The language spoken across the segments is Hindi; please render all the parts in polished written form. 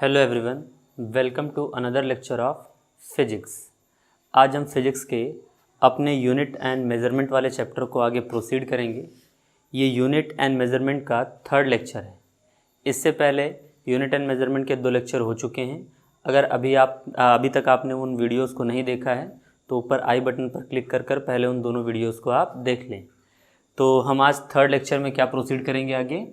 Hello everyone, welcome to another lecture of physics. आज हम फिजिक्स के अपने यूनिट एंड मेज़रमेंट वाले चैप्टर को आगे प्रोसीड करेंगे। ये यूनिट एंड मेज़रमेंट का थर्ड लेक्चर है। इससे पहले यूनिट एंड मेज़रमेंट के 2 लेक्चर हो चुके हैं। अगर अभी तक आपने उन वीडियोज़ को नहीं देखा है तो ऊपर आई बटन पर क्लिक कर पहले उन दोनों वीडियोज़ को आप देख लें। तो हम आज थर्ड लेक्चर में क्या प्रोसीड करेंगे आगे,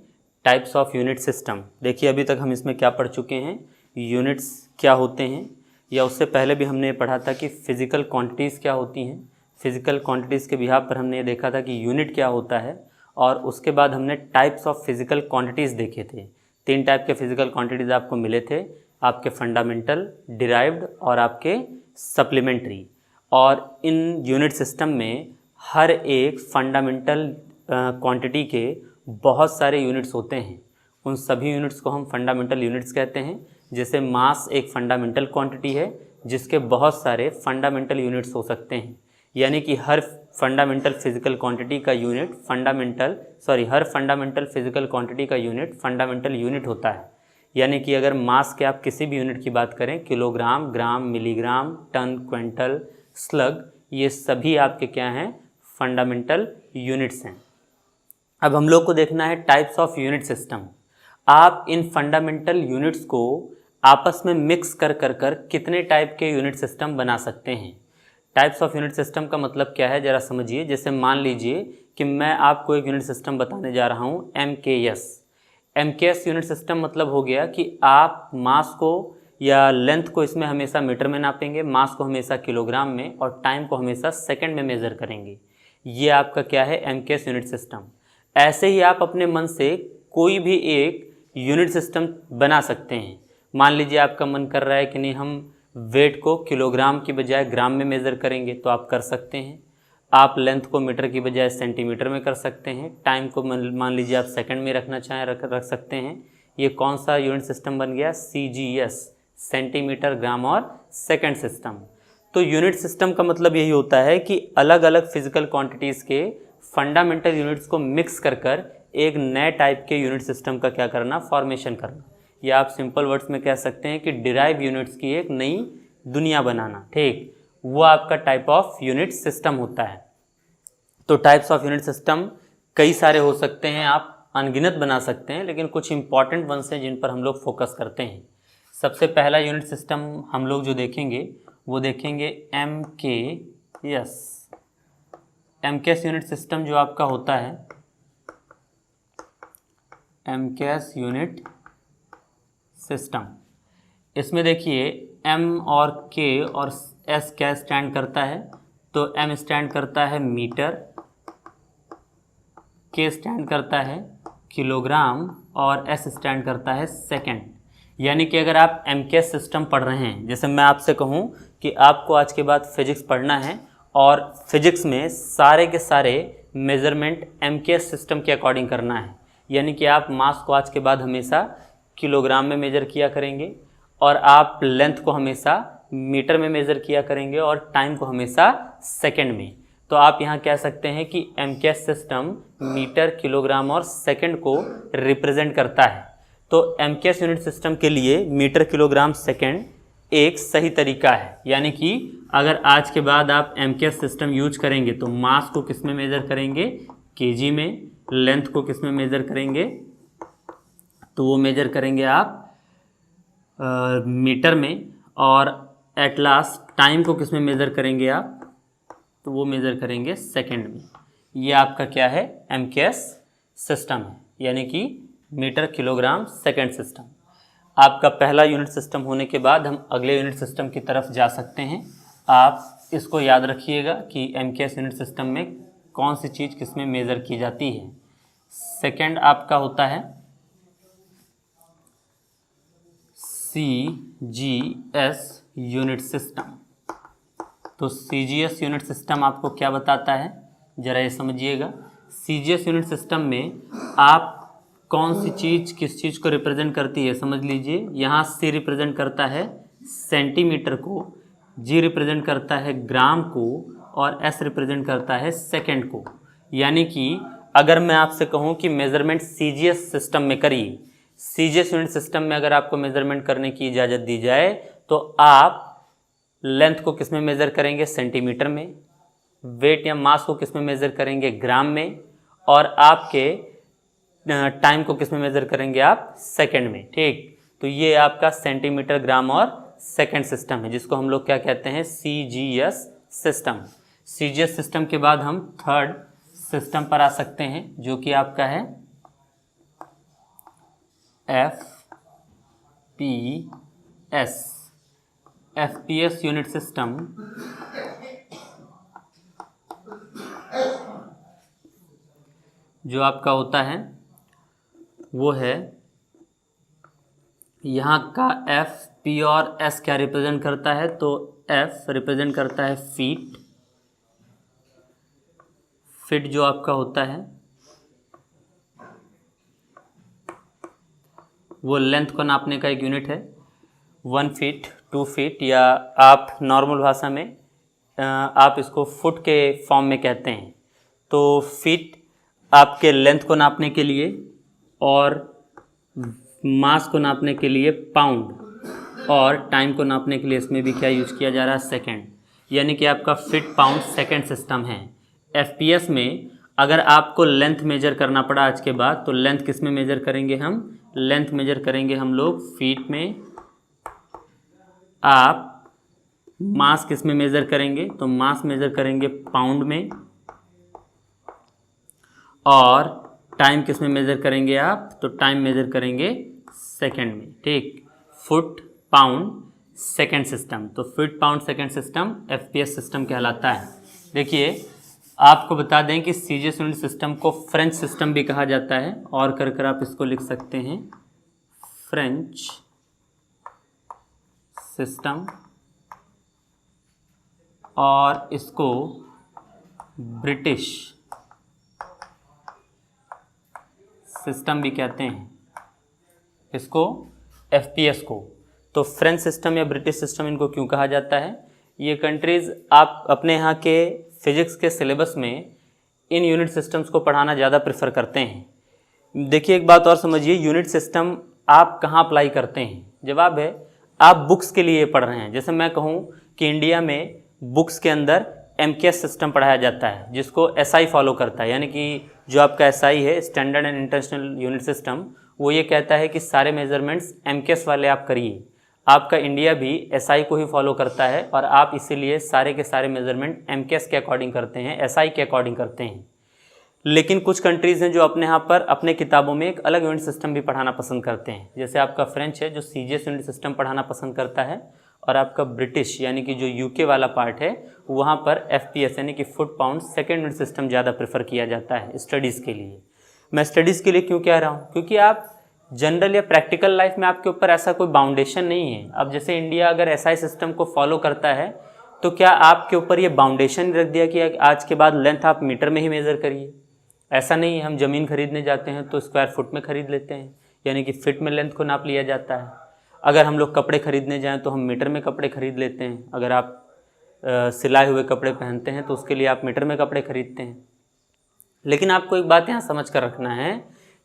टाइप्स ऑफ यूनिट सिस्टम। देखिए अभी तक हम इसमें क्या पढ़ चुके हैं, यूनिट्स क्या होते हैं, या उससे पहले भी हमने पढ़ा था कि फ़िज़िकल क्वांटिटीज़ क्या होती हैं। फ़िज़िकल क्वांटिटीज़ के बिहाफ पर हमने ये देखा था कि यूनिट क्या होता है, और उसके बाद हमने टाइप्स ऑफ फ़िज़िकल क्वांटिटीज़ देखे थे। 3 टाइप के फ़िज़िकल क्वांटिटीज़ आपको मिले थे, आपके फंडामेंटल, डिराइव्ड और आपके सप्लीमेंट्री। और इन यूनिट सिस्टम में हर एक फंडामेंटल क्वांटिटी के बहुत सारे यूनिट्स होते हैं। उन सभी यूनिट्स को हम फंडामेंटल यूनिट्स कहते हैं। जैसे मास एक फंडामेंटल क्वांटिटी है जिसके बहुत सारे फंडामेंटल यूनिट्स हो सकते हैं, यानी कि हर फंडामेंटल फिजिकल क्वांटिटी का यूनिट हर फंडामेंटल फिजिकल क्वांटिटी का यूनिट फंडामेंटल यूनिट होता है। यानी कि अगर मास के आप किसी भी यूनिट की बात करें, किलोग्राम, ग्राम, मिलीग्राम, टन, क्विंटल, स्लग, ये सभी आपके क्या हैं, फंडामेंटल यूनिट्स हैं। अब हम लोग को देखना है टाइप्स ऑफ यूनिट सिस्टम। आप इन फंडामेंटल यूनिट्स को आपस में मिक्स कर कितने टाइप के यूनिट सिस्टम बना सकते हैं। टाइप्स ऑफ यूनिट सिस्टम का मतलब क्या है, ज़रा समझिए। जैसे मान लीजिए कि मैं आपको एक यूनिट सिस्टम बताने जा रहा हूँ, MKS यूनिट सिस्टम मतलब हो गया कि आप मास को या लेंथ को इसमें हमेशा मीटर में नापेंगे, मास को हमेशा किलोग्राम में, और टाइम को हमेशा सेकंड में मेज़र करेंगे। ये आपका क्या है, MKS यूनिट सिस्टम। ऐसे ही आप अपने मन से कोई भी एक यूनिट सिस्टम बना सकते हैं। मान लीजिए आपका मन कर रहा है कि नहीं, हम वेट को किलोग्राम की बजाय ग्राम में मेज़र करेंगे, तो आप कर सकते हैं। आप लेंथ को मीटर की बजाय सेंटीमीटर में कर सकते हैं। टाइम को मान लीजिए आप सेकंड में रखना चाहें, रख सकते हैं। ये कौन सा यूनिट सिस्टम बन गया, CGS, सेंटीमीटर, ग्राम और सेकंड सिस्टम। तो यूनिट सिस्टम का मतलब यही होता है कि अलग अलग फिजिकल क्वांटिटीज़ के फंडामेंटल यूनिट्स को मिक्स कर एक नए टाइप के यूनिट सिस्टम का क्या करना, फॉर्मेशन करना। या आप सिंपल वर्ड्स में कह सकते हैं कि डिराइव यूनिट्स की एक नई दुनिया बनाना। ठीक, वो आपका टाइप ऑफ यूनिट सिस्टम होता है। तो टाइप्स ऑफ यूनिट सिस्टम कई सारे हो सकते हैं, आप अनगिनत बना सकते हैं, लेकिन कुछ इंपॉर्टेंट वंस हैं जिन पर हम लोग फोकस करते हैं। सबसे पहला यूनिट सिस्टम हम लोग जो देखेंगे वो देखेंगे MKS यूनिट सिस्टम जो आपका होता है, MKS यूनिट सिस्टम। इसमें देखिए M और K और S क्या स्टैंड करता है, तो M स्टैंड करता है मीटर, K स्टैंड करता है किलोग्राम और S स्टैंड करता है सेकंड। यानी कि अगर आप MKS सिस्टम पढ़ रहे हैं, जैसे मैं आपसे कहूँ कि आपको आज के बाद फिजिक्स पढ़ना है और फिजिक्स में सारे के सारे मेज़रमेंट MKS सिस्टम के अकॉर्डिंग करना है, यानी कि आप मास को आज के बाद हमेशा किलोग्राम में मेज़र किया करेंगे, और आप लेंथ को हमेशा मीटर में मेज़र किया करेंगे, और टाइम को हमेशा सेकंड में। तो आप यहाँ कह सकते हैं कि MKS सिस्टम मीटर, किलोग्राम और सेकंड को रिप्रेजेंट करता है। तो MKS यूनिट सिस्टम के लिए मीटर, किलोग्राम, सेकंड एक सही तरीका है। यानी कि अगर आज के बाद आप MKS सिस्टम यूज करेंगे तो मास को किस में मेज़र करेंगे, kg में, लेंथ को किस में मेज़र करेंगे, तो वो मेज़र करेंगे आप मीटर में, और एट लास्ट टाइम को किस में मेज़र करेंगे आप, तो वो मेज़र करेंगे सेकंड में। ये आपका क्या है, MKS सिस्टम है, यानी कि मीटर, किलोग्राम, सेकंड सिस्टम। आपका पहला यूनिट सिस्टम होने के बाद हम अगले यूनिट सिस्टम की तरफ जा सकते हैं। आप इसको याद रखिएगा कि MKS यूनिट सिस्टम में कौन सी चीज़ किस में मेज़र की जाती है। सेकंड आपका होता है CGS यूनिट सिस्टम। तो CGS यूनिट सिस्टम आपको क्या बताता है, ज़रा ये समझिएगा। CGS यूनिट सिस्टम में आप कौन सी चीज़ किस चीज़ को रिप्रेजेंट करती है, समझ लीजिए। यहाँ C रिप्रेजेंट करता है सेंटीमीटर को, G रिप्रेजेंट करता है ग्राम को, और S रिप्रेजेंट करता है सेकंड को। यानी कि अगर मैं आपसे कहूँ कि मेज़रमेंट CGS सिस्टम में करिए, सीजीएस यूनिट सिस्टम में अगर आपको मेजरमेंट करने की इजाज़त दी जाए तो आप लेंथ को किस में मेज़र करेंगे, सेंटीमीटर में, वेट या मास को किस में मेज़र करेंगे, ग्राम में, और आपके टाइम को किस में मेज़र करेंगे आप, सेकंड में। ठीक, तो ये आपका सेंटीमीटर, ग्राम और सेकंड सिस्टम है, जिसको हम लोग क्या कहते हैं, सीजीएस सिस्टम। सीजीएस सिस्टम के बाद हम थर्ड सिस्टम पर आ सकते हैं, जो कि आपका है एफपीएस। एफपीएस यूनिट सिस्टम जो आपका होता है वो है, यहाँ का एफ, पी और एस क्या रिप्रेजेंट करता है, तो एफ रिप्रेजेंट करता है फीट। फीट जो आपका होता है वो लेंथ को नापने का एक यूनिट है, 1 फीट, 2 फीट, या आप नॉर्मल भाषा में आप इसको फुट के फॉर्म में कहते हैं। तो फीट आपके लेंथ को नापने के लिए और मास को नापने के लिए पाउंड, और टाइम को नापने के लिए इसमें भी क्या यूज किया जा रहा है, सेकंड, यानी कि आपका फीट पाउंड सेकंड सिस्टम है। एफपीएस में अगर आपको लेंथ मेजर करना पड़ा आज के बाद, तो लेंथ किस में मेजर करेंगे हम, लेंथ मेजर करेंगे हम लोग फीट में। आप मास किस में मेजर करेंगे, तो मास मेजर करेंगे पाउंड में, और टाइम किस में मेजर करेंगे आप, तो टाइम मेजर करेंगे सेकंड में। ठीक, फुट पाउंड सेकंड सिस्टम, तो foot pound second system FPS system कहलाता है। देखिए आपको बता दें कि सीजीएस यूनिट सिस्टम को फ्रेंच सिस्टम भी कहा जाता है, और कर आप इसको लिख सकते हैं फ्रेंच सिस्टम, और इसको ब्रिटिश सिस्टम भी कहते हैं, इसको एफपीएस को। तो फ्रेंच सिस्टम या ब्रिटिश सिस्टम इनको क्यों कहा जाता है, ये कंट्रीज़ आप अपने यहाँ के फिजिक्स के सिलेबस में इन यूनिट सिस्टम्स को पढ़ाना ज़्यादा प्रेफर करते हैं। देखिए एक बात और समझिए, यूनिट सिस्टम आप कहाँ अप्लाई करते हैं, जवाब है आप बुक्स के लिए पढ़ रहे हैं। जैसे मैं कहूँ कि इंडिया में बुक्स के अंदर एमकेएस सिस्टम पढ़ाया जाता है, जिसको एसआई फॉलो करता है, यानी कि जो आपका एसआई है, standard and international unit system, वो ये कहता है कि सारे मेजरमेंट्स एमकेएस वाले आप करिए। आपका इंडिया भी एसआई को ही फॉलो करता है, और आप इसीलिए सारे के सारे मेजरमेंट एमकेएस के अकॉर्डिंग करते हैं, एसआई के अकॉर्डिंग करते हैं। लेकिन कुछ कंट्रीज़ हैं जो अपने यहाँ पर अपने किताबों में एक अलग यूनिट सिस्टम भी पढ़ाना पसंद करते हैं। जैसे आपका फ्रेंच है जो सीजीएस यूनिट सिस्टम पढ़ाना पसंद करता है, और आपका ब्रिटिश यानी कि जो यूके वाला पार्ट है वहाँ पर एफपीएस यानी कि foot pound second unit system ज़्यादा प्रेफर किया जाता है स्टडीज़ के लिए। मैं स्टडीज़ के लिए क्यों कह रहा हूँ, क्योंकि आप जनरल या प्रैक्टिकल लाइफ में आपके ऊपर ऐसा कोई बाउंडेशन नहीं है। अब जैसे इंडिया अगर एसआई सिस्टम को फॉलो करता है, तो क्या आपके ऊपर ये बाउंडेशन रख दिया कि आज के बाद लेंथ आप मीटर में ही मेज़र करिए? ऐसा नहीं है। हम ज़मीन खरीदने जाते हैं तो स्क्वायर फुट में ख़रीद लेते हैं, यानी कि फिट में लेंथ को नाप लिया जाता है। अगर हम लोग कपड़े खरीदने जाएँ तो हम मीटर में कपड़े खरीद लेते हैं। अगर आप सिलाए हुए कपड़े पहनते हैं तो उसके लिए आप मीटर में कपड़े खरीदते हैं। लेकिन आपको एक बात यहाँ समझ कर रखना है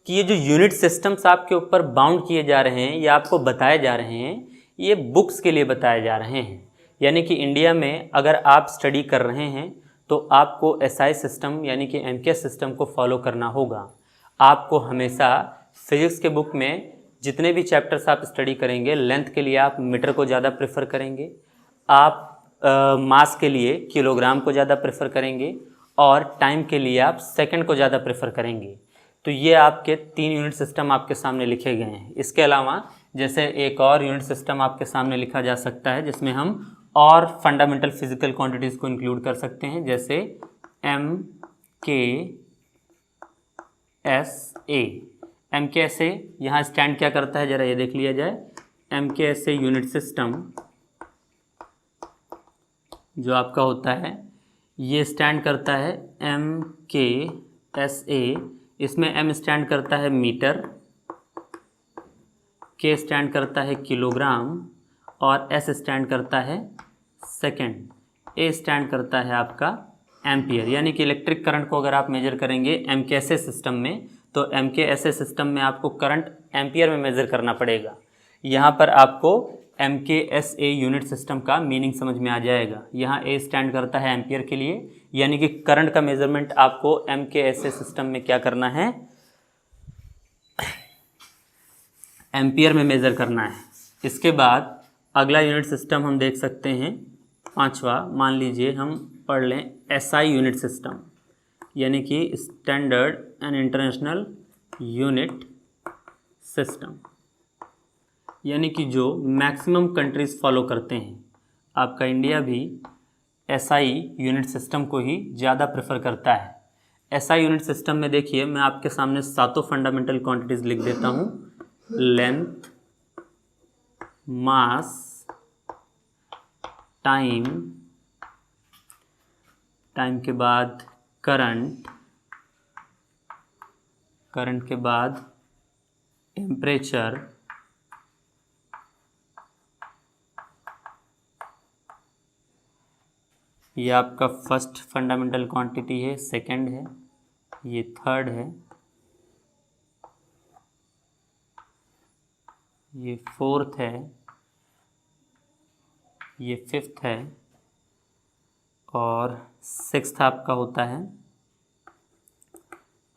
कि ये जो यूनिट सिस्टम्स आपके ऊपर बाउंड किए जा रहे हैं या आपको बताए जा रहे हैं, ये बुक्स के लिए बताए जा रहे हैं। यानी कि इंडिया में अगर आप स्टडी कर रहे हैं तो आपको एसआई सिस्टम यानी कि एमकेएस सिस्टम को फॉलो करना होगा। आपको हमेशा फिजिक्स के बुक में जितने भी चैप्टर्स आप स्टडी करेंगे, लेंथ के लिए आप मीटर को ज़्यादा प्रेफर करेंगे, आप मास के लिए किलोग्राम को ज़्यादा प्रेफर करेंगे, और टाइम के लिए आप सेकंड को ज़्यादा प्रेफर करेंगे। तो ये आपके 3 यूनिट सिस्टम आपके सामने लिखे गए हैं। इसके अलावा जैसे एक और यूनिट सिस्टम आपके सामने लिखा जा सकता है जिसमें हम और फंडामेंटल फिजिकल क्वांटिटीज़ को इंक्लूड कर सकते हैं, जैसे MKSA। MKSA यहाँ स्टैंड क्या करता है, ज़रा ये देख लिया जाए। MKSA यूनिट सिस्टम जो आपका होता है ये स्टैंड करता है MKSA। इसमें M स्टैंड करता है मीटर, K स्टैंड करता है किलोग्राम, और S स्टैंड करता है सेकंड, A स्टैंड करता है आपका एम्पियर। यानी कि इलेक्ट्रिक करंट को अगर आप मेजर करेंगे MKSA सिस्टम में तो MKSA सिस्टम में आपको करंट एम्पियर में मेज़र करना पड़ेगा। यहाँ पर आपको MKSA यूनिट सिस्टम का मीनिंग समझ में आ जाएगा। यहाँ A स्टैंड करता है एम्पियर के लिए, यानी कि करंट का मेजरमेंट आपको MKSA सिस्टम में क्या करना है, एम्पियर में मेज़र करना है। इसके बाद अगला यूनिट सिस्टम हम देख सकते हैं, पांचवा, मान लीजिए हम पढ़ लें SI यूनिट सिस्टम, यानी कि standard and international unit system, यानी कि जो मैक्सिमम कंट्रीज़ फॉलो करते हैं। आपका इंडिया भी SI यूनिट सिस्टम को ही ज़्यादा प्रेफर करता है। SI यूनिट सिस्टम में देखिए, मैं आपके सामने सातों फंडामेंटल क्वांटिटीज़ लिख देता हूँ। लेंथ, मास, टाइम के बाद करंट के बाद टेम्परेचर, ये आपका फर्स्ट फंडामेंटल क्वांटिटी है, सेकंड है, ये थर्ड है, ये फोर्थ है, ये फिफ्थ है, और सिक्स्थ आपका होता है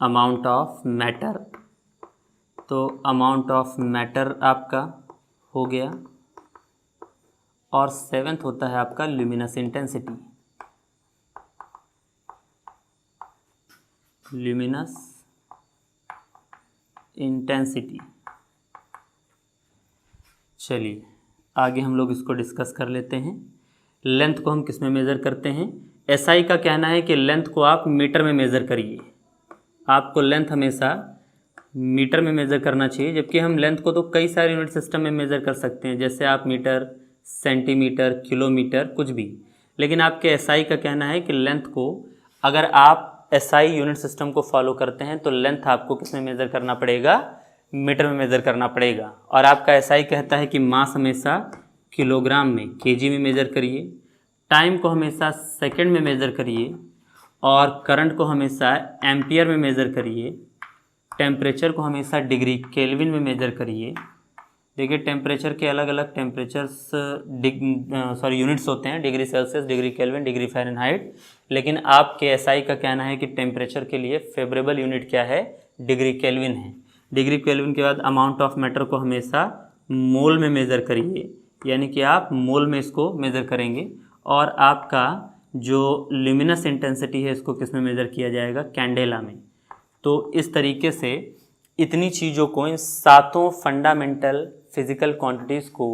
अमाउंट ऑफ मैटर। तो अमाउंट ऑफ मैटर आपका हो गया, और सेवेंथ होता है आपका ल्यूमिनस इंटेंसिटी। Luminous intensity. चलिए आगे हम लोग इसको डिस्कस कर लेते हैं। लेंथ को हम किस में मेज़र करते हैं? SI का कहना है कि लेंथ को आप मीटर में मेज़र करिए। आपको लेंथ हमेशा मीटर में मेज़र करना चाहिए, जबकि हम लेंथ को तो कई सारे यूनिट सिस्टम में मेज़र कर सकते हैं, जैसे आप मीटर, सेंटीमीटर, किलोमीटर, कुछ भी। लेकिन आपके SI का कहना है कि लेंथ को, अगर आप SI यूनिट सिस्टम को फॉलो करते हैं तो लेंथ आपको किस में मेज़र करना पड़ेगा? मीटर में मेज़र करना पड़ेगा। और आपका SI कहता है कि मास हमेशा किलोग्राम में, केजी में मेज़र करिए, टाइम को हमेशा सेकंड में मेज़र करिए, और करंट को हमेशा एम्पियर में मेज़र करिए, टेम्परेचर को हमेशा डिग्री केल्विन में मेज़र करिए। देखिए टेम्परेचर के अलग अलग टेम्परेचर्स यूनिट्स होते हैं, degree Celsius, degree kelvin, degree Fahrenheit, लेकिन आपके SI का कहना है कि टेम्परेचर के लिए फेवरेबल यूनिट क्या है? डिग्री केल्विन है। डिग्री केल्विन के बाद अमाउंट ऑफ मैटर को हमेशा मोल में मेज़र करिए, यानी कि आप मोल में इसको मेज़र करेंगे। और आपका जो ल्यूमिनस इंटेंसिटी है इसको किस में मेज़र किया जाएगा? कैंडेला में। तो इस तरीके से इतनी चीज़ों को, इन सातों फंडामेंटल फिज़िकल क्वांटिटीज़ को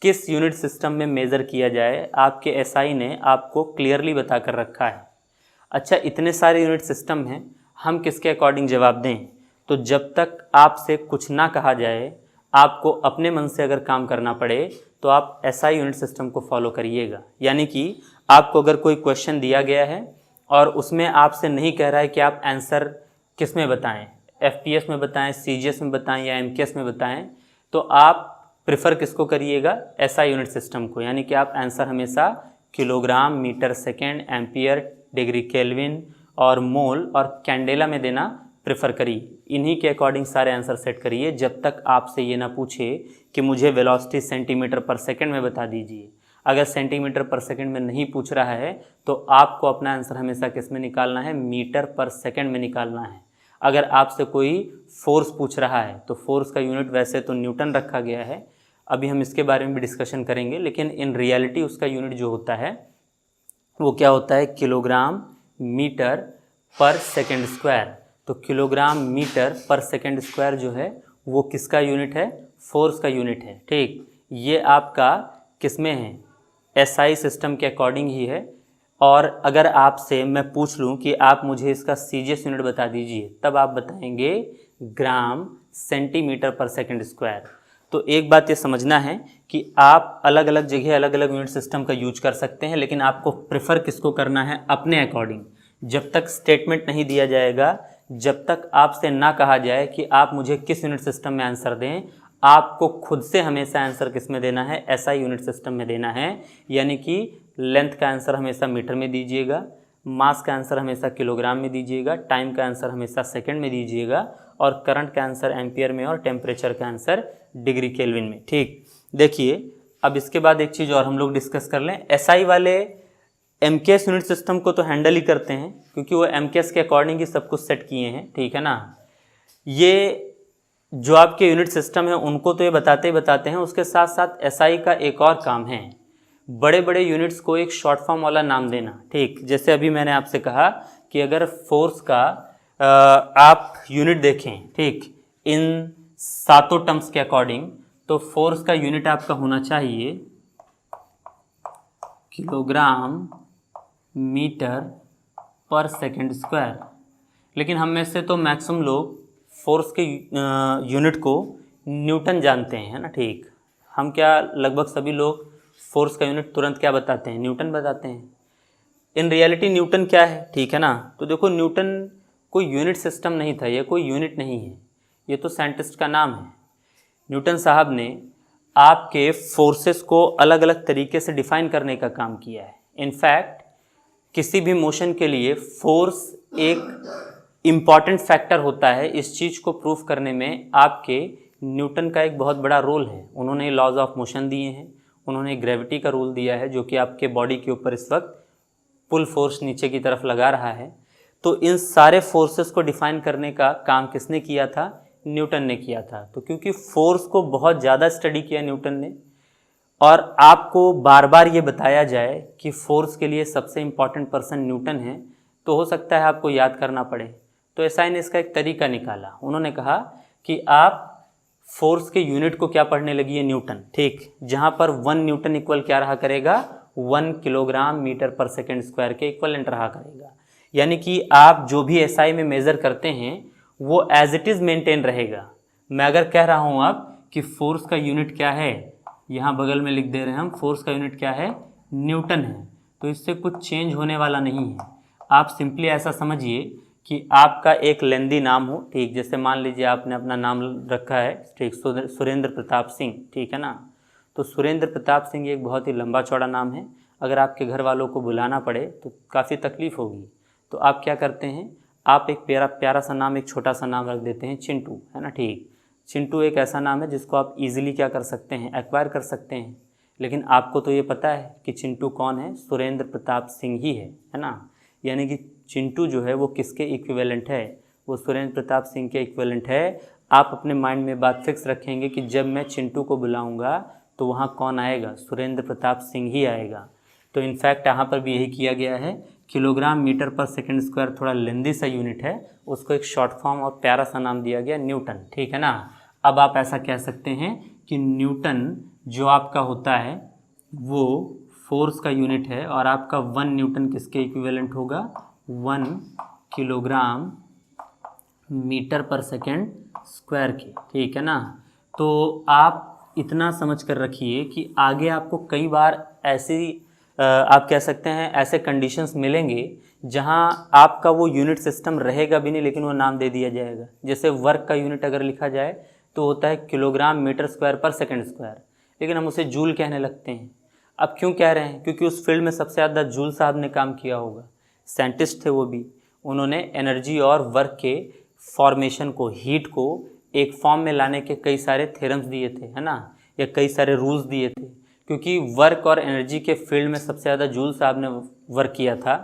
किस यूनिट सिस्टम में मेज़र किया जाए, आपके SI ने आपको क्लियरली बता कर रखा है। अच्छा, इतने सारे यूनिट सिस्टम हैं, हम किसके अकॉर्डिंग जवाब दें? तो जब तक आपसे कुछ ना कहा जाए, आपको अपने मन से अगर काम करना पड़े, तो आप SI यूनिट सिस्टम को फॉलो करिएगा। यानी कि आपको अगर कोई क्वेश्चन दिया गया है और उसमें आपसे नहीं कह रहा है कि आप आंसर किस में बताएं, FPS में बताएं, CGS में बताएं या MKS में बताएं, तो आप प्रेफर किसको करिएगा? SI यूनिट सिस्टम को। यानी कि आप आंसर हमेशा kilogram, metre, second, ampere, degree kelvin और मोल और कैंडेला में देना प्रेफर करिए। इन्हीं के अकॉर्डिंग सारे आंसर सेट करिए, जब तक आपसे ये ना पूछे कि मुझे वेलोसिटी सेंटीमीटर पर सेकंड में बता दीजिए। अगर सेंटीमीटर पर सेकंड में नहीं पूछ रहा है तो आपको अपना आंसर हमेशा किस में निकालना है? मीटर पर सेकंड में निकालना है। अगर आपसे कोई फोर्स पूछ रहा है तो फोर्स का यूनिट वैसे तो न्यूटन रखा गया है, अभी हम इसके बारे में भी डिस्कशन करेंगे, लेकिन इन रियलिटी उसका यूनिट जो होता है वो क्या होता है? किलोग्राम मीटर पर सेकंड स्क्वायर। तो किलोग्राम मीटर पर सेकंड स्क्वायर जो है वो किसका यूनिट है? फोर्स का यूनिट है। ठीक, ये आपका किस में है? SI सिस्टम के अकॉर्डिंग ही है। और अगर आपसे मैं पूछ लूँ कि आप मुझे इसका CGS यूनिट बता दीजिए, तब आप बताएंगे ग्राम सेंटीमीटर पर सेकंड स्क्वायर। तो एक बात ये समझना है कि आप अलग अलग जगह अलग अलग यूनिट सिस्टम का यूज कर सकते हैं, लेकिन आपको प्रेफर किसको करना है? अपने अकॉर्डिंग। जब तक स्टेटमेंट नहीं दिया जाएगा, जब तक आपसे ना कहा जाए कि आप मुझे किस यूनिट सिस्टम में आंसर दें, आपको खुद से हमेशा आंसर किस में देना है? SI यूनिट सिस्टम में देना है। यानी कि लेंथ का आंसर हमेशा मीटर में दीजिएगा, मास का आंसर हमेशा किलोग्राम में दीजिएगा, टाइम का आंसर हमेशा सेकंड में दीजिएगा, और करंट का आंसर एम्पियर में, और टेम्परेचर का आंसर डिग्री केल्विन में। ठीक, देखिए अब इसके बाद एक चीज़ और हम लोग डिस्कस कर लें। एसआई वाले एमकेएस यूनिट सिस्टम को तो हैंडल ही करते हैं, क्योंकि वो एमकेएस के अकॉर्डिंग ही सब कुछ सेट किए हैं, ठीक है ना। ये जो आपके यूनिट सिस्टम है उनको तो ये बताते ही बताते हैं, उसके साथ साथ एसआई का एक और काम है, बड़े बड़े यूनिट्स को एक शॉर्ट फॉर्म वाला नाम देना। ठीक, जैसे अभी मैंने आपसे कहा कि अगर फोर्स का आप यूनिट देखें, ठीक, इन सातों टर्म्स के अकॉर्डिंग, तो फोर्स का यूनिट आपका होना चाहिए किलोग्राम मीटर पर सेकंड स्क्वायर। लेकिन हम में से तो मैक्सिमम लोग फोर्स के यूनिट को न्यूटन जानते हैं, है ना। ठीक, हम क्या लगभग सभी लोग फोर्स का यूनिट तुरंत क्या बताते हैं, न्यूटन बताते हैं। इन रियलिटी न्यूटन क्या है, ठीक है ना। तो देखो, न्यूटन कोई यूनिट सिस्टम नहीं था, ये कोई यूनिट नहीं है, ये तो साइंटिस्ट का नाम है। न्यूटन साहब ने आपके फोर्सेस को अलग अलग तरीके से डिफाइन करने का काम किया है। इनफैक्ट किसी भी मोशन के लिए फोर्स एक इम्पॉर्टेंट फैक्टर होता है। इस चीज़ को प्रूफ करने में आपके न्यूटन का एक बहुत बड़ा रोल है। उन्होंने लॉज ऑफ मोशन दिए हैं, उन्होंने ग्रेविटी का रूल दिया है, जो कि आपके बॉडी के ऊपर इस वक्त पुल फोर्स नीचे की तरफ लगा रहा है। तो इन सारे फोर्सेस को डिफाइन करने का काम किसने किया था, न्यूटन ने किया था। तो क्योंकि फोर्स को बहुत ज़्यादा स्टडी किया न्यूटन ने, और आपको बार बार ये बताया जाए कि फोर्स के लिए सबसे इम्पॉर्टेंट पर्सन न्यूटन है, तो हो सकता है आपको याद करना पड़े। तो एसआई ने इसका एक तरीका निकाला। उन्होंने कहा कि आप फोर्स के यूनिट को क्या पढ़ने लगी है, न्यूटन। ठीक, जहाँ पर 1 न्यूटन इक्वल क्या रहा करेगा, 1 किलोग्राम मीटर पर सेकेंड स्क्वायर के इक्वलेंट रहा करेगा। यानी कि आप जो भी एसआई में मेज़र करते हैं वो एज इट इज़ मेंटेन रहेगा। मैं अगर कह रहा हूँ अब कि फोर्स का यूनिट क्या है, यहाँ बगल में लिख दे रहे हैं हम, फोर्स का यूनिट क्या है, न्यूटन है, तो इससे कुछ चेंज होने वाला नहीं है। आप सिंपली ऐसा समझिए कि आपका एक लेंदी नाम हो, ठीक, जैसे मान लीजिए आपने अपना नाम रखा है, ठीक, सुरेंद्र प्रताप सिंह, ठीक है ना। तो सुरेंद्र प्रताप सिंह एक बहुत ही लंबा चौड़ा नाम है। अगर आपके घर वालों को बुलाना पड़े तो काफ़ी तकलीफ़ होगी। तो आप क्या करते हैं, आप एक प्यारा सा नाम, एक छोटा सा नाम रख देते हैं, चिंटू, है ना। ठीक, चिंटू एक ऐसा नाम है जिसको आप इजीली क्या कर सकते हैं, एक्वायर कर सकते हैं। लेकिन आपको तो ये पता है कि चिंटू कौन है, सुरेंद्र प्रताप सिंह ही है ना। यानी कि चिंटू जो है वो किसके इक्विवेलेंट है, वो सुरेंद्र प्रताप सिंह के इक्विवेलेंट है। आप अपने माइंड में बात फिक्स रखेंगे कि जब मैं चिंटू को बुलाऊंगा तो वहाँ कौन आएगा, सुरेंद्र प्रताप सिंह ही आएगा। तो इनफैक्ट यहाँ पर भी यही किया गया है। किलोग्राम मीटर पर सेकंड स्क्वायर थोड़ा लेंदी सा यूनिट है, उसको एक शॉर्ट फॉर्म और प्यारा सा नाम दिया गया, न्यूटन, ठीक है ना। अब आप ऐसा कह सकते हैं कि न्यूटन जो आपका होता है वो फोर्स का यूनिट है, और आपका 1 न्यूटन किसके इक्विवेलेंट होगा, 1 किलोग्राम मीटर पर सेकेंड स्क्वायर के, ठीक है ना। तो आप इतना समझ कर रखिए कि आगे आपको कई बार ऐसी आप कह सकते हैं ऐसे कंडीशंस मिलेंगे जहां आपका वो यूनिट सिस्टम रहेगा भी नहीं, लेकिन वो नाम दे दिया जाएगा। जैसे वर्क का यूनिट अगर लिखा जाए तो होता है किलोग्राम मीटर स्क्वायर पर सेकंड स्क्वायर, लेकिन हम उसे जूल कहने लगते हैं। अब क्यों कह रहे हैं, क्योंकि उस फील्ड में सबसे ज़्यादा जूल साहब ने काम किया होगा, साइंटिस्ट थे वो भी। उन्होंने एनर्जी और वर्क के फॉर्मेशन को, हीट को एक फॉर्म में लाने के कई सारे थ्योरम्स दिए थे, है ना, या कई सारे रूल्स दिए थे। क्योंकि वर्क और एनर्जी के फील्ड में सबसे ज़्यादा जूल साहब ने वर्क किया था,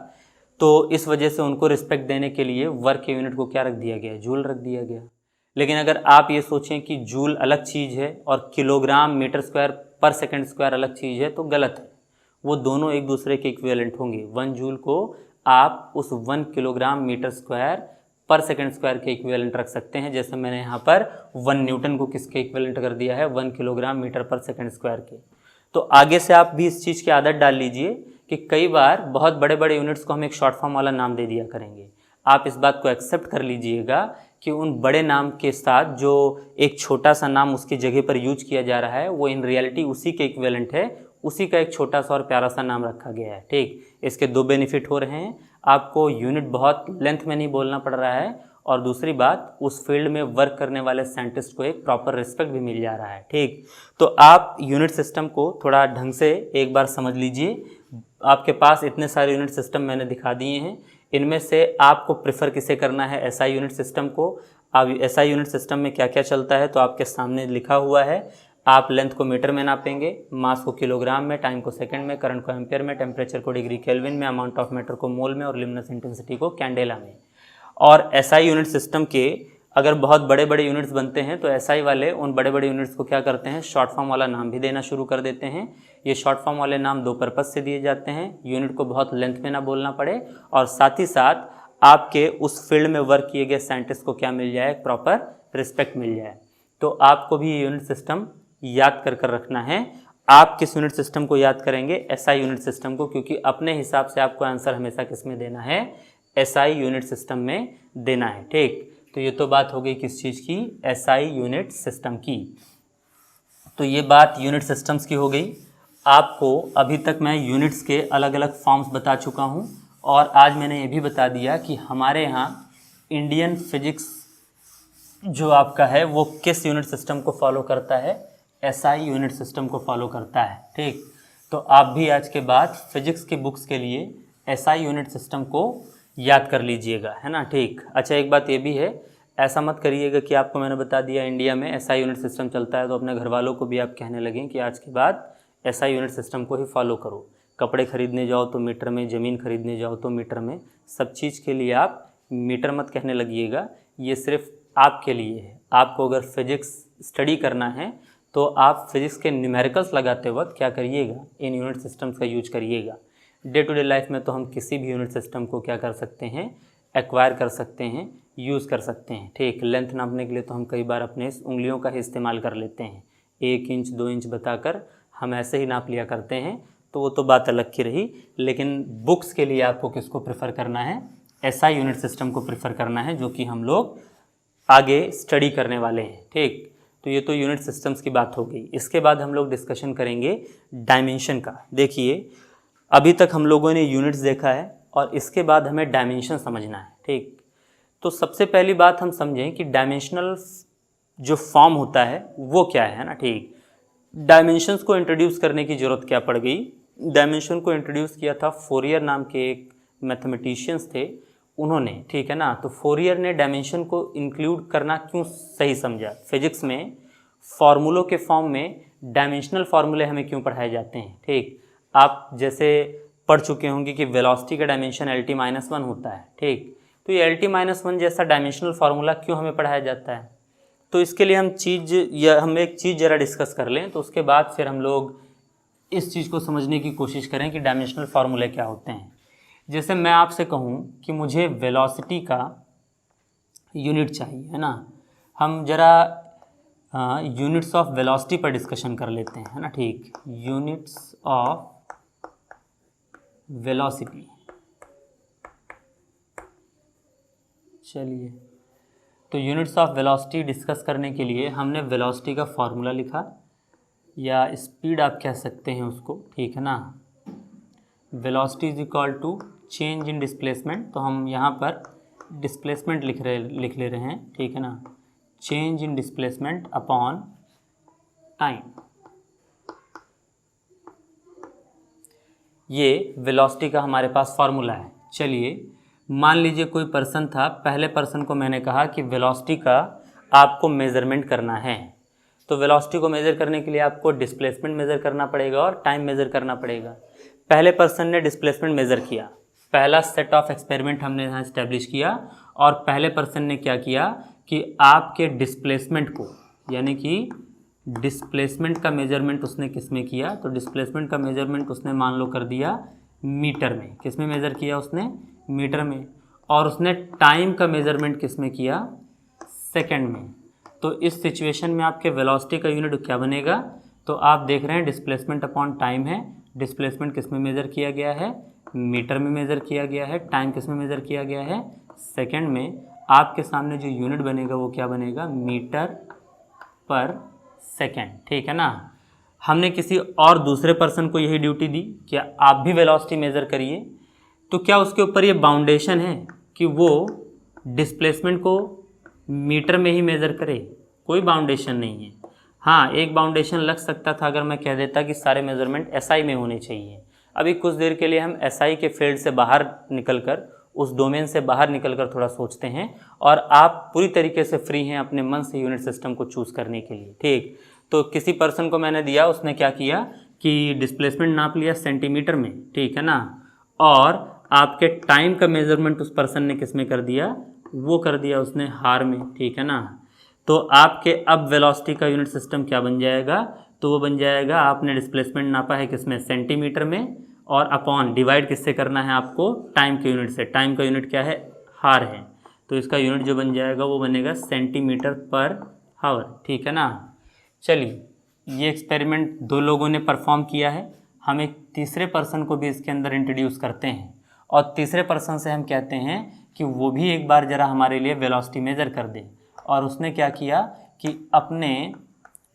तो इस वजह से उनको रिस्पेक्ट देने के लिए वर्क के यूनिट को क्या रख दिया गया, जूल रख दिया गया। लेकिन अगर आप ये सोचें कि जूल अलग चीज़ है और किलोग्राम मीटर स्क्वायर पर सेकंड स्क्वायर अलग चीज़ है, तो गलत है। वो दोनों एक दूसरे के इक्विवेलेंट होंगे। 1 जूल को आप उस 1 किलोग्राम मीटर स्क्वायर पर सेकंड स्क्वायर के इक्विवेलेंट रख सकते हैं। जैसे मैंने यहाँ पर 1 न्यूटन को किसके इक्विवेलेंट कर दिया है, 1 किलोग्राम मीटर पर सेकंड स्क्वायर के। तो आगे से आप भी इस चीज़ की आदत डाल लीजिए कि कई बार बहुत बड़े बड़े यूनिट्स को हम एक शॉर्ट फॉर्म वाला नाम दे दिया करेंगे। आप इस बात को एक्सेप्ट कर लीजिएगा कि उन बड़े नाम के साथ जो एक छोटा सा नाम उसकी जगह पर यूज किया जा रहा है वो इन रियलिटी उसी के इक्विवेलेंट है, उसी का एक छोटा सा और प्यारा सा नाम रखा गया है। ठीक, इसके 2 बेनिफिट हो रहे हैं, आपको यूनिट बहुत लेंथ में नहीं बोलना पड़ रहा है, और दूसरी बात उस फील्ड में वर्क करने वाले साइंटिस्ट को एक प्रॉपर रिस्पेक्ट भी मिल जा रहा है। ठीक, तो आप यूनिट सिस्टम को थोड़ा ढंग से एक बार समझ लीजिए, आपके पास इतने सारे यूनिट सिस्टम मैंने दिखा दिए हैं, इनमें से आपको प्रेफर किसे करना है, एसआई यूनिट सिस्टम को। अब एसआई यूनिट सिस्टम में क्या क्या चलता है तो आपके सामने लिखा हुआ है। आप लेंथ को मीटर में नापेंगे, मास को किलोग्राम में, टाइम को सेकंड में, करंट को एम्पेयर में, टेम्परेचर को डिग्री केल्विन में, अमाउंट ऑफ मैटर को मोल में और ल्यूमिनस इंटेंसिटी को कैंडेला में। और एसआई यूनिट सिस्टम के अगर बहुत बड़े बड़े यूनिट्स बनते हैं तो एसआई वाले उन बड़े बड़े यूनिट्स को क्या करते हैं, शॉर्ट फॉर्म वाला नाम भी देना शुरू कर देते हैं। ये शॉर्ट फॉर्म वाले नाम दो पर्पज़ से दिए जाते हैं, यूनिट को बहुत लेंथ में ना बोलना पड़े और साथ ही साथ आपके उस फील्ड में वर्क किए गए साइंटिस्ट को क्या मिल जाए, प्रॉपर रिस्पेक्ट मिल जाए। तो आपको भी ये यूनिट सिस्टम याद कर रखना है। आप किस यूनिट सिस्टम को याद करेंगे, एसआई यूनिट सिस्टम को, क्योंकि अपने हिसाब से आपको आंसर हमेशा किस में देना है, एसआई यूनिट सिस्टम में देना है। ठीक, तो ये तो बात हो गई किस चीज़ की, एसआई यूनिट सिस्टम की। तो ये बात यूनिट सिस्टम्स की हो गई। आपको अभी तक मैं यूनिट्स के अलग अलग फॉर्म्स बता चुका हूँ और आज मैंने ये भी बता दिया कि हमारे यहाँ इंडियन फिजिक्स जो आपका है वो किस यूनिट सिस्टम को फॉलो करता है, एसआई यूनिट सिस्टम को फॉलो करता है। ठीक, तो आप भी आज के बाद फिजिक्स की बुक्स के लिए एसआई यूनिट सिस्टम को याद कर लीजिएगा, है ना। ठीक, अच्छा एक बात ये भी है, ऐसा मत करिएगा कि आपको मैंने बता दिया इंडिया में एसआई यूनिट सिस्टम चलता है तो अपने घर वालों को भी आप कहने लगें कि आज के बाद एसआई यूनिट सिस्टम को ही फॉलो करो। कपड़े खरीदने जाओ तो मीटर में, ज़मीन खरीदने जाओ तो मीटर में, सब चीज़ के लिए आप मीटर मत कहने लगिएगा। ये सिर्फ आपके लिए है। आपको अगर फिजिक्स स्टडी करना है तो आप फिजिक्स के न्यूमेरिकल्स लगाते वक्त क्या करिएगा, इन यूनिट सिस्टम्स का यूज करिएगा। डे टू डे लाइफ में तो हम किसी भी यूनिट सिस्टम को क्या कर सकते हैं, एक्वायर कर सकते हैं, यूज़ कर सकते हैं। ठीक, लेंथ नापने के लिए तो हम कई बार अपने उंगलियों का ही इस्तेमाल कर लेते हैं, 1 इंच 2 इंच बताकर हम ऐसे ही नाप लिया करते हैं, तो वो तो बात अलग की रही। लेकिन बुक्स के लिए आपको किसको प्रेफर करना है, एसआई यूनिट सिस्टम को प्रेफर करना है, जो कि हम लोग आगे स्टडी करने वाले हैं। ठीक, तो ये तो यूनिट सिस्टम्स की बात हो गई। इसके बाद हम लोग डिस्कशन करेंगे डायमेंशन का। देखिए अभी तक हम लोगों ने यूनिट्स देखा है और इसके बाद हमें डायमेंशन समझना है। ठीक, तो सबसे पहली बात हम समझें कि डायमेंशनल जो फॉर्म होता है वो क्या है ना। ठीक, डायमेंशंस को इंट्रोड्यूस करने की ज़रूरत क्या पड़ गई, डायमेंशन को इंट्रोड्यूस किया था फोरियर नाम के एक मैथमेटिशियंस थे, उन्होंने। ठीक है ना, तो फोरियर ने डायमेंशन को इंक्लूड करना क्यों सही समझा, फिजिक्स में फार्मूलों के फॉर्म में डायमेंशनल फार्मूले हमें क्यों पढ़ाए जाते हैं। ठीक, आप जैसे पढ़ चुके होंगे कि वेलोसिटी का डायमेंशन LT-1 होता है। ठीक, तो ये LT-1 जैसा डायमेंशनल फार्मूला क्यों हमें पढ़ाया जाता है, तो इसके लिए हम एक चीज़ ज़रा डिस्कस कर लें, तो उसके बाद फिर हम लोग इस चीज़ को समझने की कोशिश करें कि डायमेंशनल फार्मूले क्या होते हैं। जैसे मैं आपसे कहूँ कि मुझे वेलोसिटी का यूनिट चाहिए, है ना, हम ज़रा यूनिट्स ऑफ वेलोसिटी पर डिस्कशन कर लेते हैं, है ना। ठीक, यूनिट्स ऑफ वेलोसिटी, चलिए, तो यूनिट्स ऑफ वेलोसिटी डिस्कस करने के लिए हमने वेलोसिटी का फार्मूला लिखा, या स्पीड आप कह सकते हैं उसको। ठीक है ना, velocity is equal to change in displacement, तो हम यहाँ पर डिस्प्लेसमेंट लिख ले रहे हैं। ठीक है ना, change in displacement upon time, ये वेलोसिटी का हमारे पास फार्मूला है। चलिए मान लीजिए कोई पर्सन था, पहले पर्सन को मैंने कहा कि वेलोसिटी का आपको मेज़रमेंट करना है, तो वेलोसिटी को मेज़र करने के लिए आपको डिस्प्लेसमेंट मेज़र करना पड़ेगा और टाइम मेज़र करना पड़ेगा। पहले पर्सन ने डिस्प्लेसमेंट मेज़र किया, पहला सेट ऑफ एक्सपेरिमेंट हमने यहाँ इस्टेब्लिश किया, और पहले पर्सन ने क्या किया कि आपके डिस्प्लेसमेंट को, यानी कि डिस्प्लेसमेंट का मेजरमेंट उसने किस में किया, तो डिस्प्लेसमेंट का मेजरमेंट उसने मान लो कर दिया मीटर में। किस में मेज़र किया उसने, मीटर में। और उसने टाइम का मेजरमेंट किस में किया, सेकंड में। तो इस सिचुएशन में आपके वेलोसिटी का यूनिट क्या बनेगा, तो आप देख रहे हैं डिस्प्लेसमेंट अपॉन टाइम है। डिस्प्लेसमेंट किस में मेज़र किया गया है, मीटर में मेज़र किया गया है। टाइम किस में मेज़र किया गया है, सेकंड में। आपके सामने जो यूनिट बनेगा वो क्या बनेगा, मीटर पर सेकंड। ठीक है ना, हमने किसी और दूसरे पर्सन को यही ड्यूटी दी कि आप भी वेलोसिटी मेज़र करिए, तो क्या उसके ऊपर ये बाउंडेशन है कि वो डिस्प्लेसमेंट को मीटर में ही मेज़र करे, कोई बाउंडेशन नहीं है। हाँ, एक बाउंडेशन लग सकता था अगर मैं कह देता कि सारे मेज़रमेंट एसआई में होने चाहिए, अभी कुछ देर के लिए हम एसआई के फील्ड से बाहर निकलकर, उस डोमेन से बाहर निकलकर थोड़ा सोचते हैं, और आप पूरी तरीके से फ्री हैं अपने मन से यूनिट सिस्टम को चूज़ करने के लिए। ठीक, तो किसी पर्सन को मैंने दिया, उसने क्या किया कि डिस्प्लेसमेंट नाप लिया सेंटीमीटर में, ठीक है ना, और आपके टाइम का मेजरमेंट उस पर्सन ने किस में कर दिया, वो कर दिया उसने हार में, ठीक है ना। तो आपके अब वेलोसिटी का यूनिट सिस्टम क्या बन जाएगा, तो वो बन जाएगा, आपने डिस्प्लेसमेंट नापा है किसमें, सेंटीमीटर में, और अपॉन डिवाइड किससे करना है आपको, टाइम के यूनिट से। टाइम का यूनिट क्या है, हार है, तो इसका यूनिट जो बन जाएगा वो बनेगा सेंटीमीटर पर हावर, ठीक है ना। चलिए, ये एक्सपेरिमेंट 2 लोगों ने परफॉर्म किया है, हम एक तीसरे पर्सन को भी इसके अंदर इंट्रोड्यूस करते हैं, और तीसरे पर्सन से हम कहते हैं कि वो भी एक बार ज़रा हमारे लिए वेलोसिटी मेज़र कर दे। और उसने क्या किया कि अपने